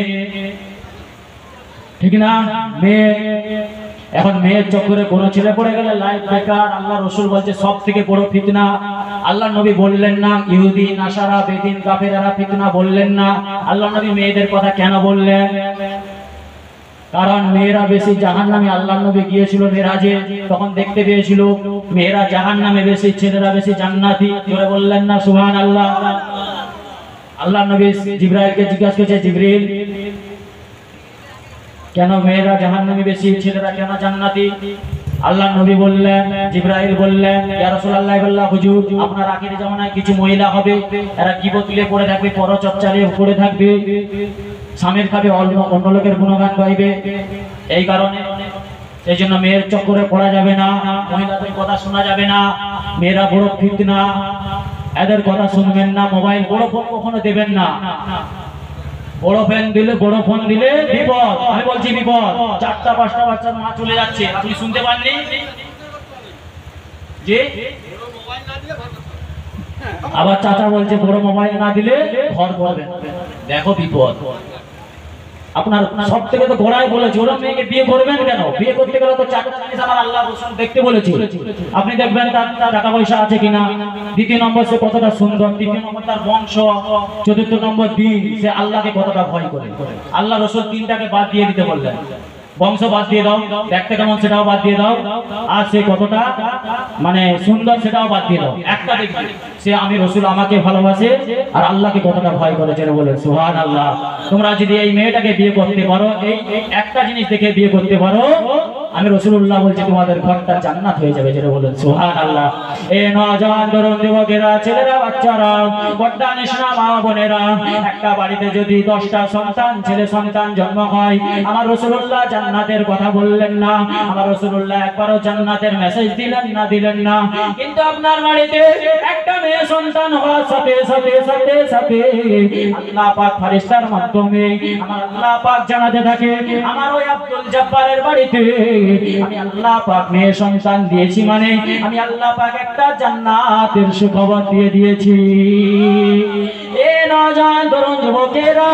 ঠিক না? মেয়ে। এখন মেয়ের চক্করে কোনো ছেলে পড়ে গেলে লাইফ বেকার। আল্লাহ রাসূল বলছে সব থেকে বড় ফিতনা। আল্লাহ নবী বললেন না ইহুদি, নাসারা, বেদিন, কাফেররা ফিতনা বললেন না। আল্লাহ নবী মেয়েদের কথা কেন বললেন? কারণ মেয়েরা বেশি জাহান্নামে। আল্লাহ নবী গিয়েছিল মেরাজে, তখন দেখতে পেয়েছিল মেয়েরা জাহান্নামে বেশি, ছেলেরা বেশি জান্নাতি। জোরে বললেন না সুবহানাল্লাহ। আল্লাহ নবী জিবরাইলকে জিজ্ঞাসা করেছে, জিবরিল কেন মেয়েরা জাহান্নামে বেশি, ছেলেরা কেন জান্নাতি? আল্লাহ নবী বললেন, জিবরাইল বললেন, ইয়া রাসূলুল্লাহ বললেন, হুজুর আপনার আখিরি জামানায় কিছু মহিলা হবে, এরা গীবত নিয়ে পড়ে থাকবে, পরচর্চা নিয়ে পড়ে থাকবে, স্বামীর খাবে, অন্য লোকের গুণগান গাইবে। এই কারণে সেই জন্য মেয়ের চক্করে পড়া যাবে না, মহিলাদের কথা শোনা যাবে না। মেয়েরা বড় ফিতনা, এদের কথা শুনবেন না। মোবাইল, বড় ফোন কখনো দেবেন না। বড় ফোন দিলে বিপদ। আমি বলছি বিপদ। 4টা 5টা বাচ্চার মা চলে যাচ্ছে, আপনি শুনতে পাননি? জি। আবার চাচা বলছে বড় মোবাইল না দিলে ঘর করবে। দেখো বিপদ। আপনার সব থেকে তো গোড়ায় বলেছে ওরা মেয়েকে বিয়ে করবেন কেন? বিয়ে করতে গেলে তো 4টা জিনিস আমার আল্লাহ রাসূল দেখতে বলেছে। আপনি দেখবেন তার টাকা পয়সা আছে কিনা, দ্বিতীয় নম্বর সে কতটা সুন্দর, তৃতীয় নম্বর তার বংশ, চতুর্থ নম্বর দিন সে আল্লাহকে কতটা ভয় করে। আল্লাহ রাসূল 3টাকে বাদ দিয়ে দিতে বললেন। বংশ বাদ দিয়ে দাও, দেখতে কেমন সেটাও বাদ দিয়ে দাও, আর সে কতটা মানে সুন্দর সেটাও বাদ দিয়ে দাও। একটা দেখবে সে আমি রাসূল আমাকে ভালোবাসে আর আল্লাহকে কতটা ভয় করে। যেন বলে সুবহানাল্লাহ। তোমরা যদি এই মেয়েটাকে বিয়ে করতে পারো, এই একটা জিনিস দেখে বিয়ে করতে পারো, আমি রাসূলুল্লাহ বলছি তোমাদের ঘরটা জান্নাত হয়ে যাবে। যেন বলেন সুবহানাল্লাহ। এ নওজোয়ান তরুণ যুবকেরা, ছেলেরা, বাচ্চারা, পর্দা নিশিনা মা বোনেরা, একটা বাড়িতে যদি 10টা সন্তান, ছেলে সন্তান জন্ম হয়, আমার রাসূলুল্লাহ জান্নাতের কথা বললেন না, আমার রাসূলুল্লাহ একবারও জান্নাতের মেসেজ দিলেন না। কিন্তু আপনার বাড়িতে একটা মেয়ে সন্তান হওয়ার সাথে সাথে আল্লাহ পাক ফেরেশতার মাধ্যমে আমার আল্লাহ পাক জানাতে থাকে, আমার ওই আব্দুল জব্বারের বাড়িতে আমি আল্লাহ পাক মেয়ে সন্তান দিয়েছি, মানে আমি আল্লাহ পাক একটা জান্নাতের সুখবর দিয়ে দিয়েছি। এ নওজোয়ান তরুণ যুবকেরা,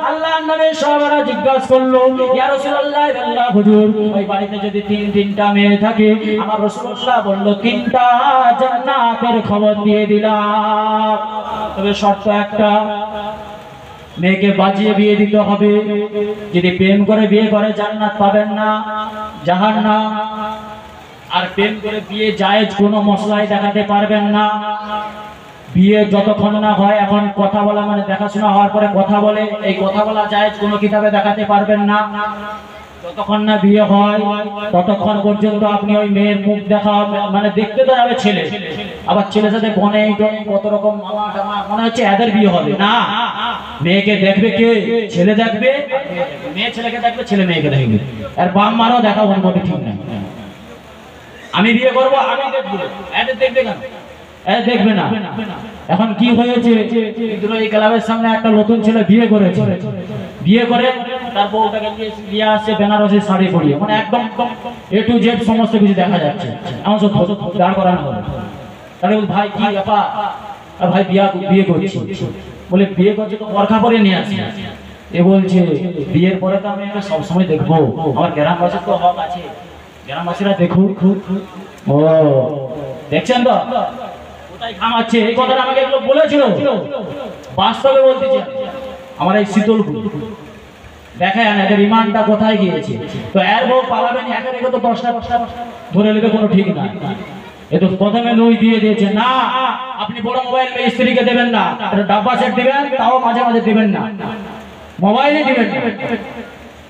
আল্লাহর নবী সাহাবারা জিজ্ঞাসা করলো, ইয়া রাসূলুল্লাহ আল্লাহ হুজুর ওই বাড়িতে যদি 3টা মেয়ে থাকে, আমার রাসূলুল্লাহ বলল 3টা জান্নাতের খবর দিয়ে দিলাম। তবে শর্ত একটা, মেয়েকে বাজিয়ে বিয়ে দিতে হবে। যদি প্রেম করে বিয়ে করে জান্নাত পাবেন না, জাহান্নাম। আর প্রেম করে বিয়ে জায়েজ কোনো মশলাই দেখাতে পারবেন না। বিয়ে যতক্ষণ না হয়, এখন কথা বলা মানে দেখাশোনা হওয়ার পরে কথা বলে, এই কথা বলা জায়েজ কোনো কিতাবে দেখাতে পারবেন না। যতক্ষণ না বিয়ে হয় ততক্ষণ পর্যন্ত আপনি ওই মেয়ের মুখ দেখা মানে দেখতে তো যাবে ছেলে, আবার ছেলের সাথে বনে কত রকম মামা টামা, মনে হচ্ছে এদের বিয়ে হবে না। মেয়েকে দেখবে কে? ছেলে দেখবে, মেয়ে ছেলেকে দেখবে, ছেলে মেয়েকে দেখবে। আর বাপ মারও দেখা ওর মধ্যে ঠিক নাই। আমি বিয়ে করবো, আমি দেখবো, এদের দেখবে কেন? এদের দেখবে না। এখন কি হয়েছে, এই ক্লাবের সামনে একটা নতুন ছেলে বিয়ে করেছে, বিয়ে করে তার বউটাকে নিয়ে আসছে বেনারসি শাড়ি পরিয়ে, মানে একদম এ টু জেড সমস্ত কিছু দেখা যাচ্ছে। এমন সব দাঁড় করানো হলো। তাহলে ভাই কি ব্যাপার? ভাই বিয়ে করছি। বলে বিয়ে করছে তো বরখা পরে নিয়ে আসি। এ বলছে বিয়ের পরে তো আমি সবসময় দেখবো, আমার গ্রামবাসীর তো হক আছে, গ্রামবাসীরা দেখুক। ও দেখছেন তো কোথায় খামাচ্ছে? এই কথাটা আমাকে একটু বলেছিল, বাস্তবে বলতেছে। আমার এই শীতলপুর দেখেন এদের ইমানটা কোথায় গিয়েছে। তো এর বউ পালাবেন, একে রেখে তো 10টা ধরে নেবে, কোনো ঠিক না। এ তো প্রথমে লুই দিয়ে দিয়েছে, না আপনি বড় মোবাইল স্ত্রীকে দেবেন না, ডাব্বা সেট দিবেন, তাও মাঝে মাঝে দিবেন না, মোবাইলে দিবেন না।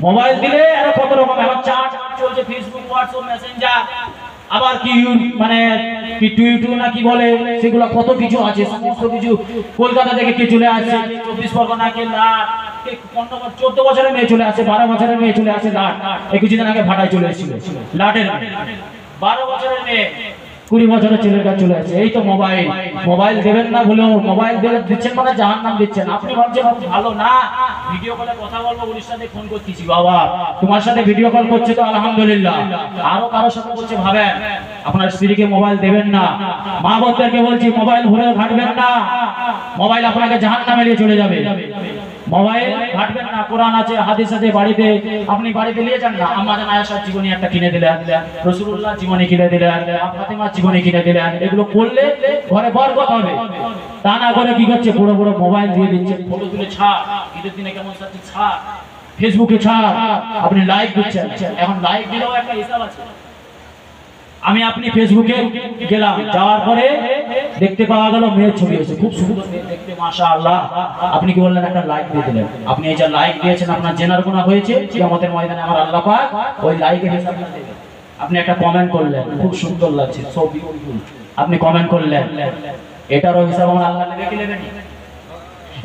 মোবাইল দিলে আরো কত রকম এখন চাট চলছে, ফেসবুক, হোয়াটসঅ্যাপ, মেসেঞ্জার, আবার কি মানে কি টুইটু না কি বলে, সেগুলো কত কিছু আছে, সমস্ত কিছু। কলকাতা থেকে কে চলে আসছে, 24 পরগনা, কে লাট, কে 14 বছরের মেয়ে চলে আসে, 12 বছরের মেয়ে চলে আসে লাট। এই কিছুদিন আগে ভাটায় চলে এসেছিল লাটের 12 বছরের মেয়ে 20 বছরের ছেলের কাছে চলে আসে। এই তো মোবাইল, মোবাইল দেবেন না বলেও মোবাইল দিচ্ছেন মানে জাহান্নাম দিচ্ছেন। আপনি ভাবছেন ভালো না, ভিডিও কলে কথা বলবো, ওর সাথে ফোন করতেছি, বাবা তোমার সাথে ভিডিও কল করছে তো আলহামদুলিল্লাহ, আরো কারোর সাথে করছে, ভাবেন আপনার স্ত্রীকে মোবাইল দেবেন না। মা বোনদেরকে বলছি মোবাইল ঘুরে ঘাটবেন না, মোবাইল আপনাকে জাহান্নামে নিয়ে চলে যাবে। মোবাইল ঘাটবেন না, কোরআন আছে, হাদিস আছে, বাড়িতে আপনি বাড়িতে নিয়ে যান না। আম্মা জান আয়েশার জীবনী একটা কিনে দিলেন, রাসূলুল্লাহর জীবনী কিনে দিলেন, ফাতিমার জীবনী কিনে দিলেন। এগুলো করলে ঘরে বরকত হবে। তা না করে কি করছে, বড় বড় মোবাইল দিয়ে দিচ্ছে, ফটো তুলে ছাড়, ঈদের দিনে কেমন সাথে ছাড়, ফেসবুকে ছাড়, আপনি লাইক দিচ্ছেন। এখন লাইক দিলেও একটা হিসাব আছে। আমি আপনি ফেসবুকে গেলাম, যাওয়ার পরে দেখতে পাওয়া গেল মেয়ের ছবি আছে, খুব সুন্দর মেয়ে দেখতে, মাশাআল্লাহ। আপনি কি বললেন, একটা লাইক দিয়ে দিলেন। আপনি এই যে লাইক দিয়েছেন, আপনার জেনার গুনাহ হয়েছে, কিয়ামতের ময়দানে আমার আল্লাহ পাক ওই লাইকের হিসাব দেবে। আপনি একটা কমেন্ট করলেন, খুব সুন্দর লাগছে, সো বিউটিফুল, আপনি কমেন্ট করলেন, এটারও হিসাব আমার আল্লাহ নেবে কি নেবে না?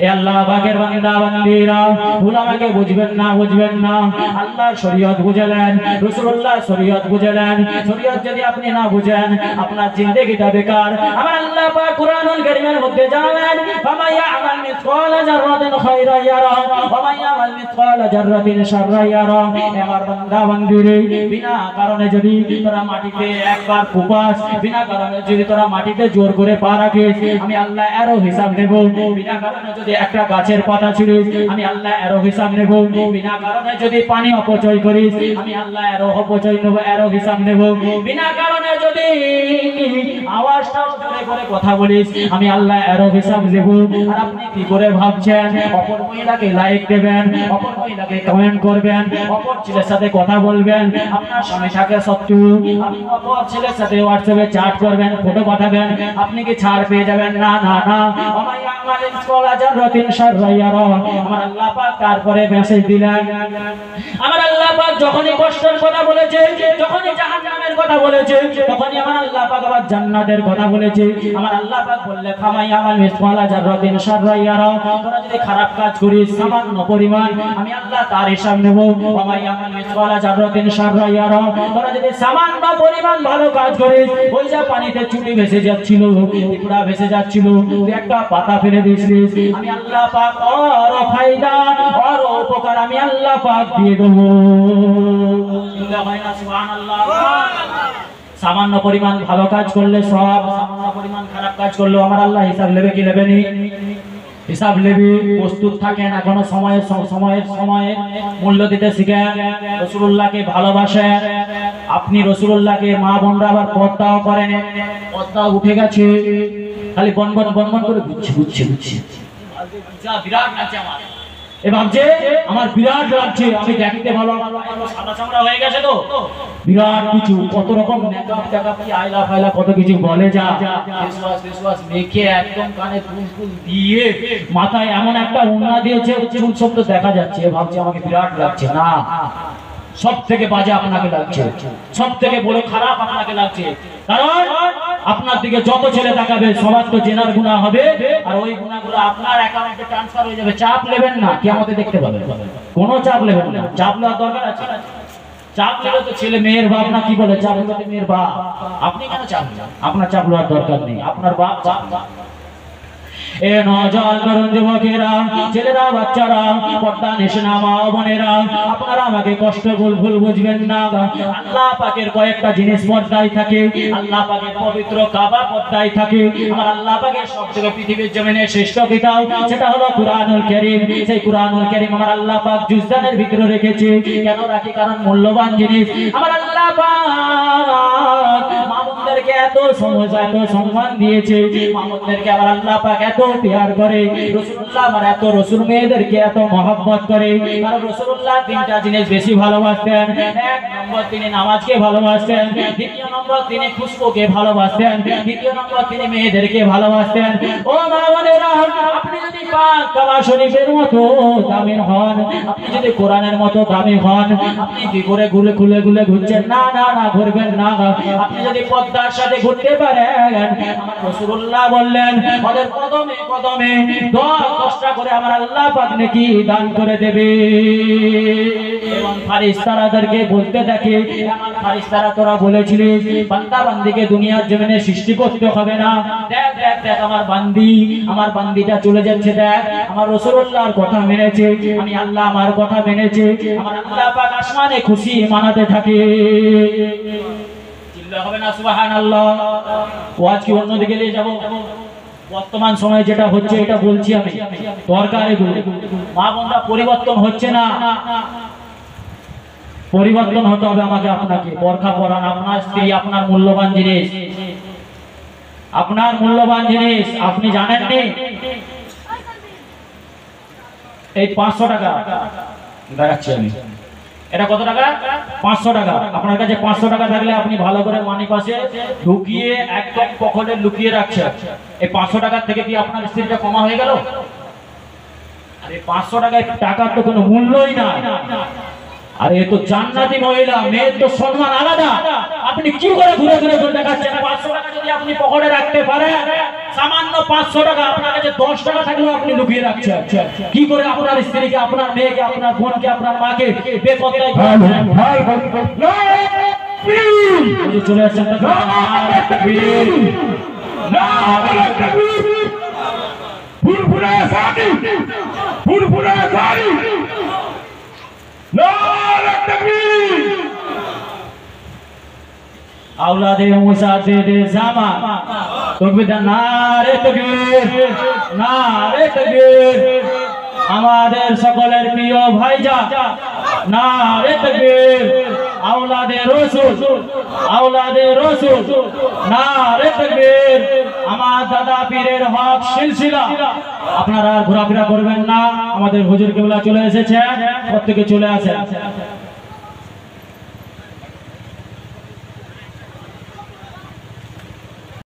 এ আল্লাহ পাকের বান্দা বান্দীরা, উলামাকে বুঝবেন না, বুঝবেন না, আল্লাহর শরীয়ত বুঝলেন, রাসূলুল্লাহর শরীয়ত বুঝলেন। শরীয়ত যদি আপনি না বুঝেন, আপনার জিন্দেগিটা বেকার। আমার আল্লাহ পাক কুরআনুল কারীমের মধ্যে জানালেন, ফামান ইয়ামাল মিসকালা জাররাতিন খায়রান ইয়ারা ওয়া মান ইয়ামাল মিসকালা জাররাতিন শাররান ইয়ারা। আমার বান্দা বান্দীরে, বিনা কারণে যদি তোরা মাটিতে একবার কুপাস, বিনা কারণে যদি তোরা মাটিতে জোর করে পা রাখিস, আমি আল্লাহ এরও হিসাব নেব। বিনা কারণে যদি একটা গাছের পাতা ছিঁড়িস, আমি আল্লাহ এরও হিসাব নেব। বিনা কারণে যদি পানি অপচয় করিস, আমি আল্লাহ এরও অপচয় নেব, এরও হিসাব নেব। বিনা কারণে যদি আওয়াজটা জোরে করে কথা বলিস, আমি আল্লাহ এরও হিসাব নেব। আর আপনি কি করে ভাবছেন অপর মহিলাকে লাইক দেবেন, অপর মহিলাকে কমেন্ট করবেন, অপর ছেলের সাথে কথা বলবেন, আপনার স্বামী থাকে সত্ত্বেও আপনি অপর ছেলের সাথে হোয়াটসঅ্যাপে চ্যাট করবেন, ফটো পাঠাবেন, আপনি কি ছাড় পেয়ে যাবেন? না না না। আমার আল্লাহ পাক তারপরে মেসেজ দিলেন। আমার আল্লাহ পাক যখনই কষ্টের কথা বলেছে, যখনই জাহান্নামের কথা বলেছে, তখনই আমার আল্লাহ পাক আবার জান্নাতের কথা বলেছে। আমার আল্লাহ পাক বললে, ফামাই আমাল মিসকালা জাররাতিন শাররান ইয়ারা, তোরা যদি খারাপ কাজ করিস সামান্য পরিমাণ, আমি আল্লাহ তার হিসাব নেব। ফামাই আমাল মিসকালা জাররাতিন শাররান ইয়ারা, তোরা যদি সামান্য পরিমাণ ভালো কাজ করিস, ওই যে পানিতে চুটি ভেসে যাচ্ছিল, পিঁপড়া ভেসে যাচ্ছিল, তুই একটা পাতা ফেলে দিয়েছিস, আমি আল্লাহ পাক আর ফায়দা আর উপকার আমি আল্লাহ পাক দিয়ে দেবো। সুবহানাল্লাহ। সামান্য পরিমাণ ভালো কাজ করলে সব, সামান্য পরিমাণ খারাপ কাজ করলেও আমার আল্লাহ হিসাব নেবে কি নেবে নি? হিসাব নেবে। প্রস্তুত থাকেন, এখনো সময়ের সময়ে মূল্য দিতে শিখেন, রাসূলুল্লাহকে ভালোবাসেন। আপনি রাসূলুল্লাহকে, মা বোনরা আবার পর্দাও করেন, পর্দা উঠে গেছে, খালি বনবন বনবন করে ঘুরছে। বিরাট লাগছে আমার, এ ভাবছে আমার বিরাট লাগছে, আমি দেখতে ভালো, সাদা চামড়া হয়ে গেছে তো বিরাট কিছু, কত রকম মেকআপ টেকআপ, কি আইলা ফাইলা কত কিছু বলে, যা ফেসওয়াশ মেখে একদম কানে ফুল দিয়ে মাথায় এমন একটা ওড়না দিয়েছে, চুল সব তো দেখা যাচ্ছে, ভাবছে আমাকে বিরাট লাগছে। না, সব থেকে বাজে আপনাকে লাগছে, সব থেকে বড় খারাপ আপনাকে লাগছে। কারণ আপনার দিকে যত ছেলে তাকাবে সবার তো জেনার গুনাহ হবে, আর ওই গুনাহগুলো আপনার অ্যাকাউন্টে ট্রান্সফার হয়ে যাবে। চাপ নেবেন না, কিয়ামতে দেখতে পাবেন। কোনো চাপ নেবেন না। চাপ নেওয়ার দরকার আছে? চাপ নিলে তো ছেলে মেয়ের বাপ না কি বলে, চাপ নিলে মেয়ের বাপ। আপনি কেন চাপ নেন? আপনার চাপ নেওয়ার দরকার নেই, আপনার বাপ বাপ। এ নজর তরুণ যুবকেরা, ছেলেরা, বাচ্চারা, পর্দা নিশানা মা বোনেরা, আপনারা আমাকে কষ্ট ভুল বুঝবেন না। আল্লাহ পাকের কয়েকটা জিনিস পর্দায় থাকে। আল্লাহ পাকের পবিত্র কাবা পর্দায় থাকে। আমার আল্লাহ পাকের সবচেয়ে পৃথিবীর জমিনে শ্রেষ্ঠ কিতাব, সেটা হলো কুরআনুল কারীম। সেই কুরআনুল কারীম আমার আল্লাহ পাক জুজদানের ভিতরে রেখেছে। কেন রাখি? কারণ মূল্যবান জিনিস। আমার আল্লাহ পাক মামুনদেরকে এত সময় এত সম্মান দিয়েছে, মামুনদেরকে আমার আল্লাহ পাক এত প্যার করে। রাসূলুল্লাহ আমার এত রাসূল মেয়েদেরকে এত মহব্বত করে। কারণ রাসূলুল্লাহ তিনটা জিনিস বেশি ভালোবাসতেন। এক নম্বর তিনি নামাজকে ভালোবাসতেন, দ্বিতীয় নম্বর তিনি খুশবুকে ভালোবাসতেন, তৃতীয় নম্বর তিনি মেয়েদেরকে ভালোবাসতেন। ও মা বোনেরা, আপনি যদি পাক কাবা শরীফের মতো দামি হন, আপনি যদি কোরআনের মতো দামি হন, আপনি কি করে খুলে ঘুরছেন? না না না, ঘুরবেন না। আপনি যদি পদ্মার সাথে ঘুরতে পারেন, আমার রাসূলুল্লাহ বললেন ওদের কদমে কদমে 10টা করে আমার আল্লাহ পাক নেকি দান করে দেবে। এবং ফারিস্তাদেরকে বলতে থাকে, আমার ফারিস্তারা তোরা বলেছিলিস বান্দা বান্দিকে দুনিয়ার জমিনে সৃষ্টি করতে হবে না। দেখ দেখ দেখ আমার বান্দিটা চলে যাচ্ছে। দেখ আমার রাসূলুল্লাহর কথা মেনেছে, আমি আল্লাহ আমার কথা মেনেছে। আমার আল্লাহ পাক আসমানে খুশি মানাতে থাকে। চিল্লা হবে না সুবহানাল্লাহ। ওয়াজ কি অন্যদিকে নিয়ে যাব? বর্তমান সময়ে যেটা হচ্ছে এটা বলছি আমি, দরকার এগুলো। মা বোনরা পরিবর্তন হচ্ছে না, পরিবর্তন হতে হবে আমাকে আপনাকে। বরখা পরান, আপনার স্ত্রী আপনার মূল্যবান জিনিস, আপনার মূল্যবান জিনিস আপনি জানেননি? এই 500 টাকা দেখাচ্ছি আমি। এটা কত টাকা? 500 টাকা। আপনার কাছে 500 টাকা থাকলে আপনি ভালো করে মানি পাশে ঢুকিয়ে একদম পকেটে লুকিয়ে রাখছেন। এই 500 টাকার থেকে কি আপনার স্ত্রীটা কমা হয়ে গেল? আরে 500 টাকায় টাকার তো কোনো মূল্যই না। আরে এ তো জান্নাতি মহিলা, মেয়ের তো সম্মান আলাদা। আপনি কি করে ঘুরে দেখাচ্ছেন? 500 টাকা যদি আপনি পকেটে রাখতে পারেন, সামান্য 500 টাকা, আপনার কাছে 10 টাকা থাকলেও আপনি লুকিয়ে রাখছেন। কি করে আপনার স্ত্রীকে, আপনার মেয়েকে, আপনার বোনকে, আপনার মাকে বেপরদায় চলে আসছেন? औलादे मुसाफिर जामा तकबीर नारे तकबीर नारे तकबीर আমাদের সকলের প্রিয় ভাইজান নারে তাকবীর আওলাদে রাসূল নারে তাকবীর আমার দাদা পীরের হক সিলসিলা আপনারা ঘোরাফেরা করবেন না আমাদের হুজুর কেবলা চলে এসেছে প্রত্যেকে চলে আসেন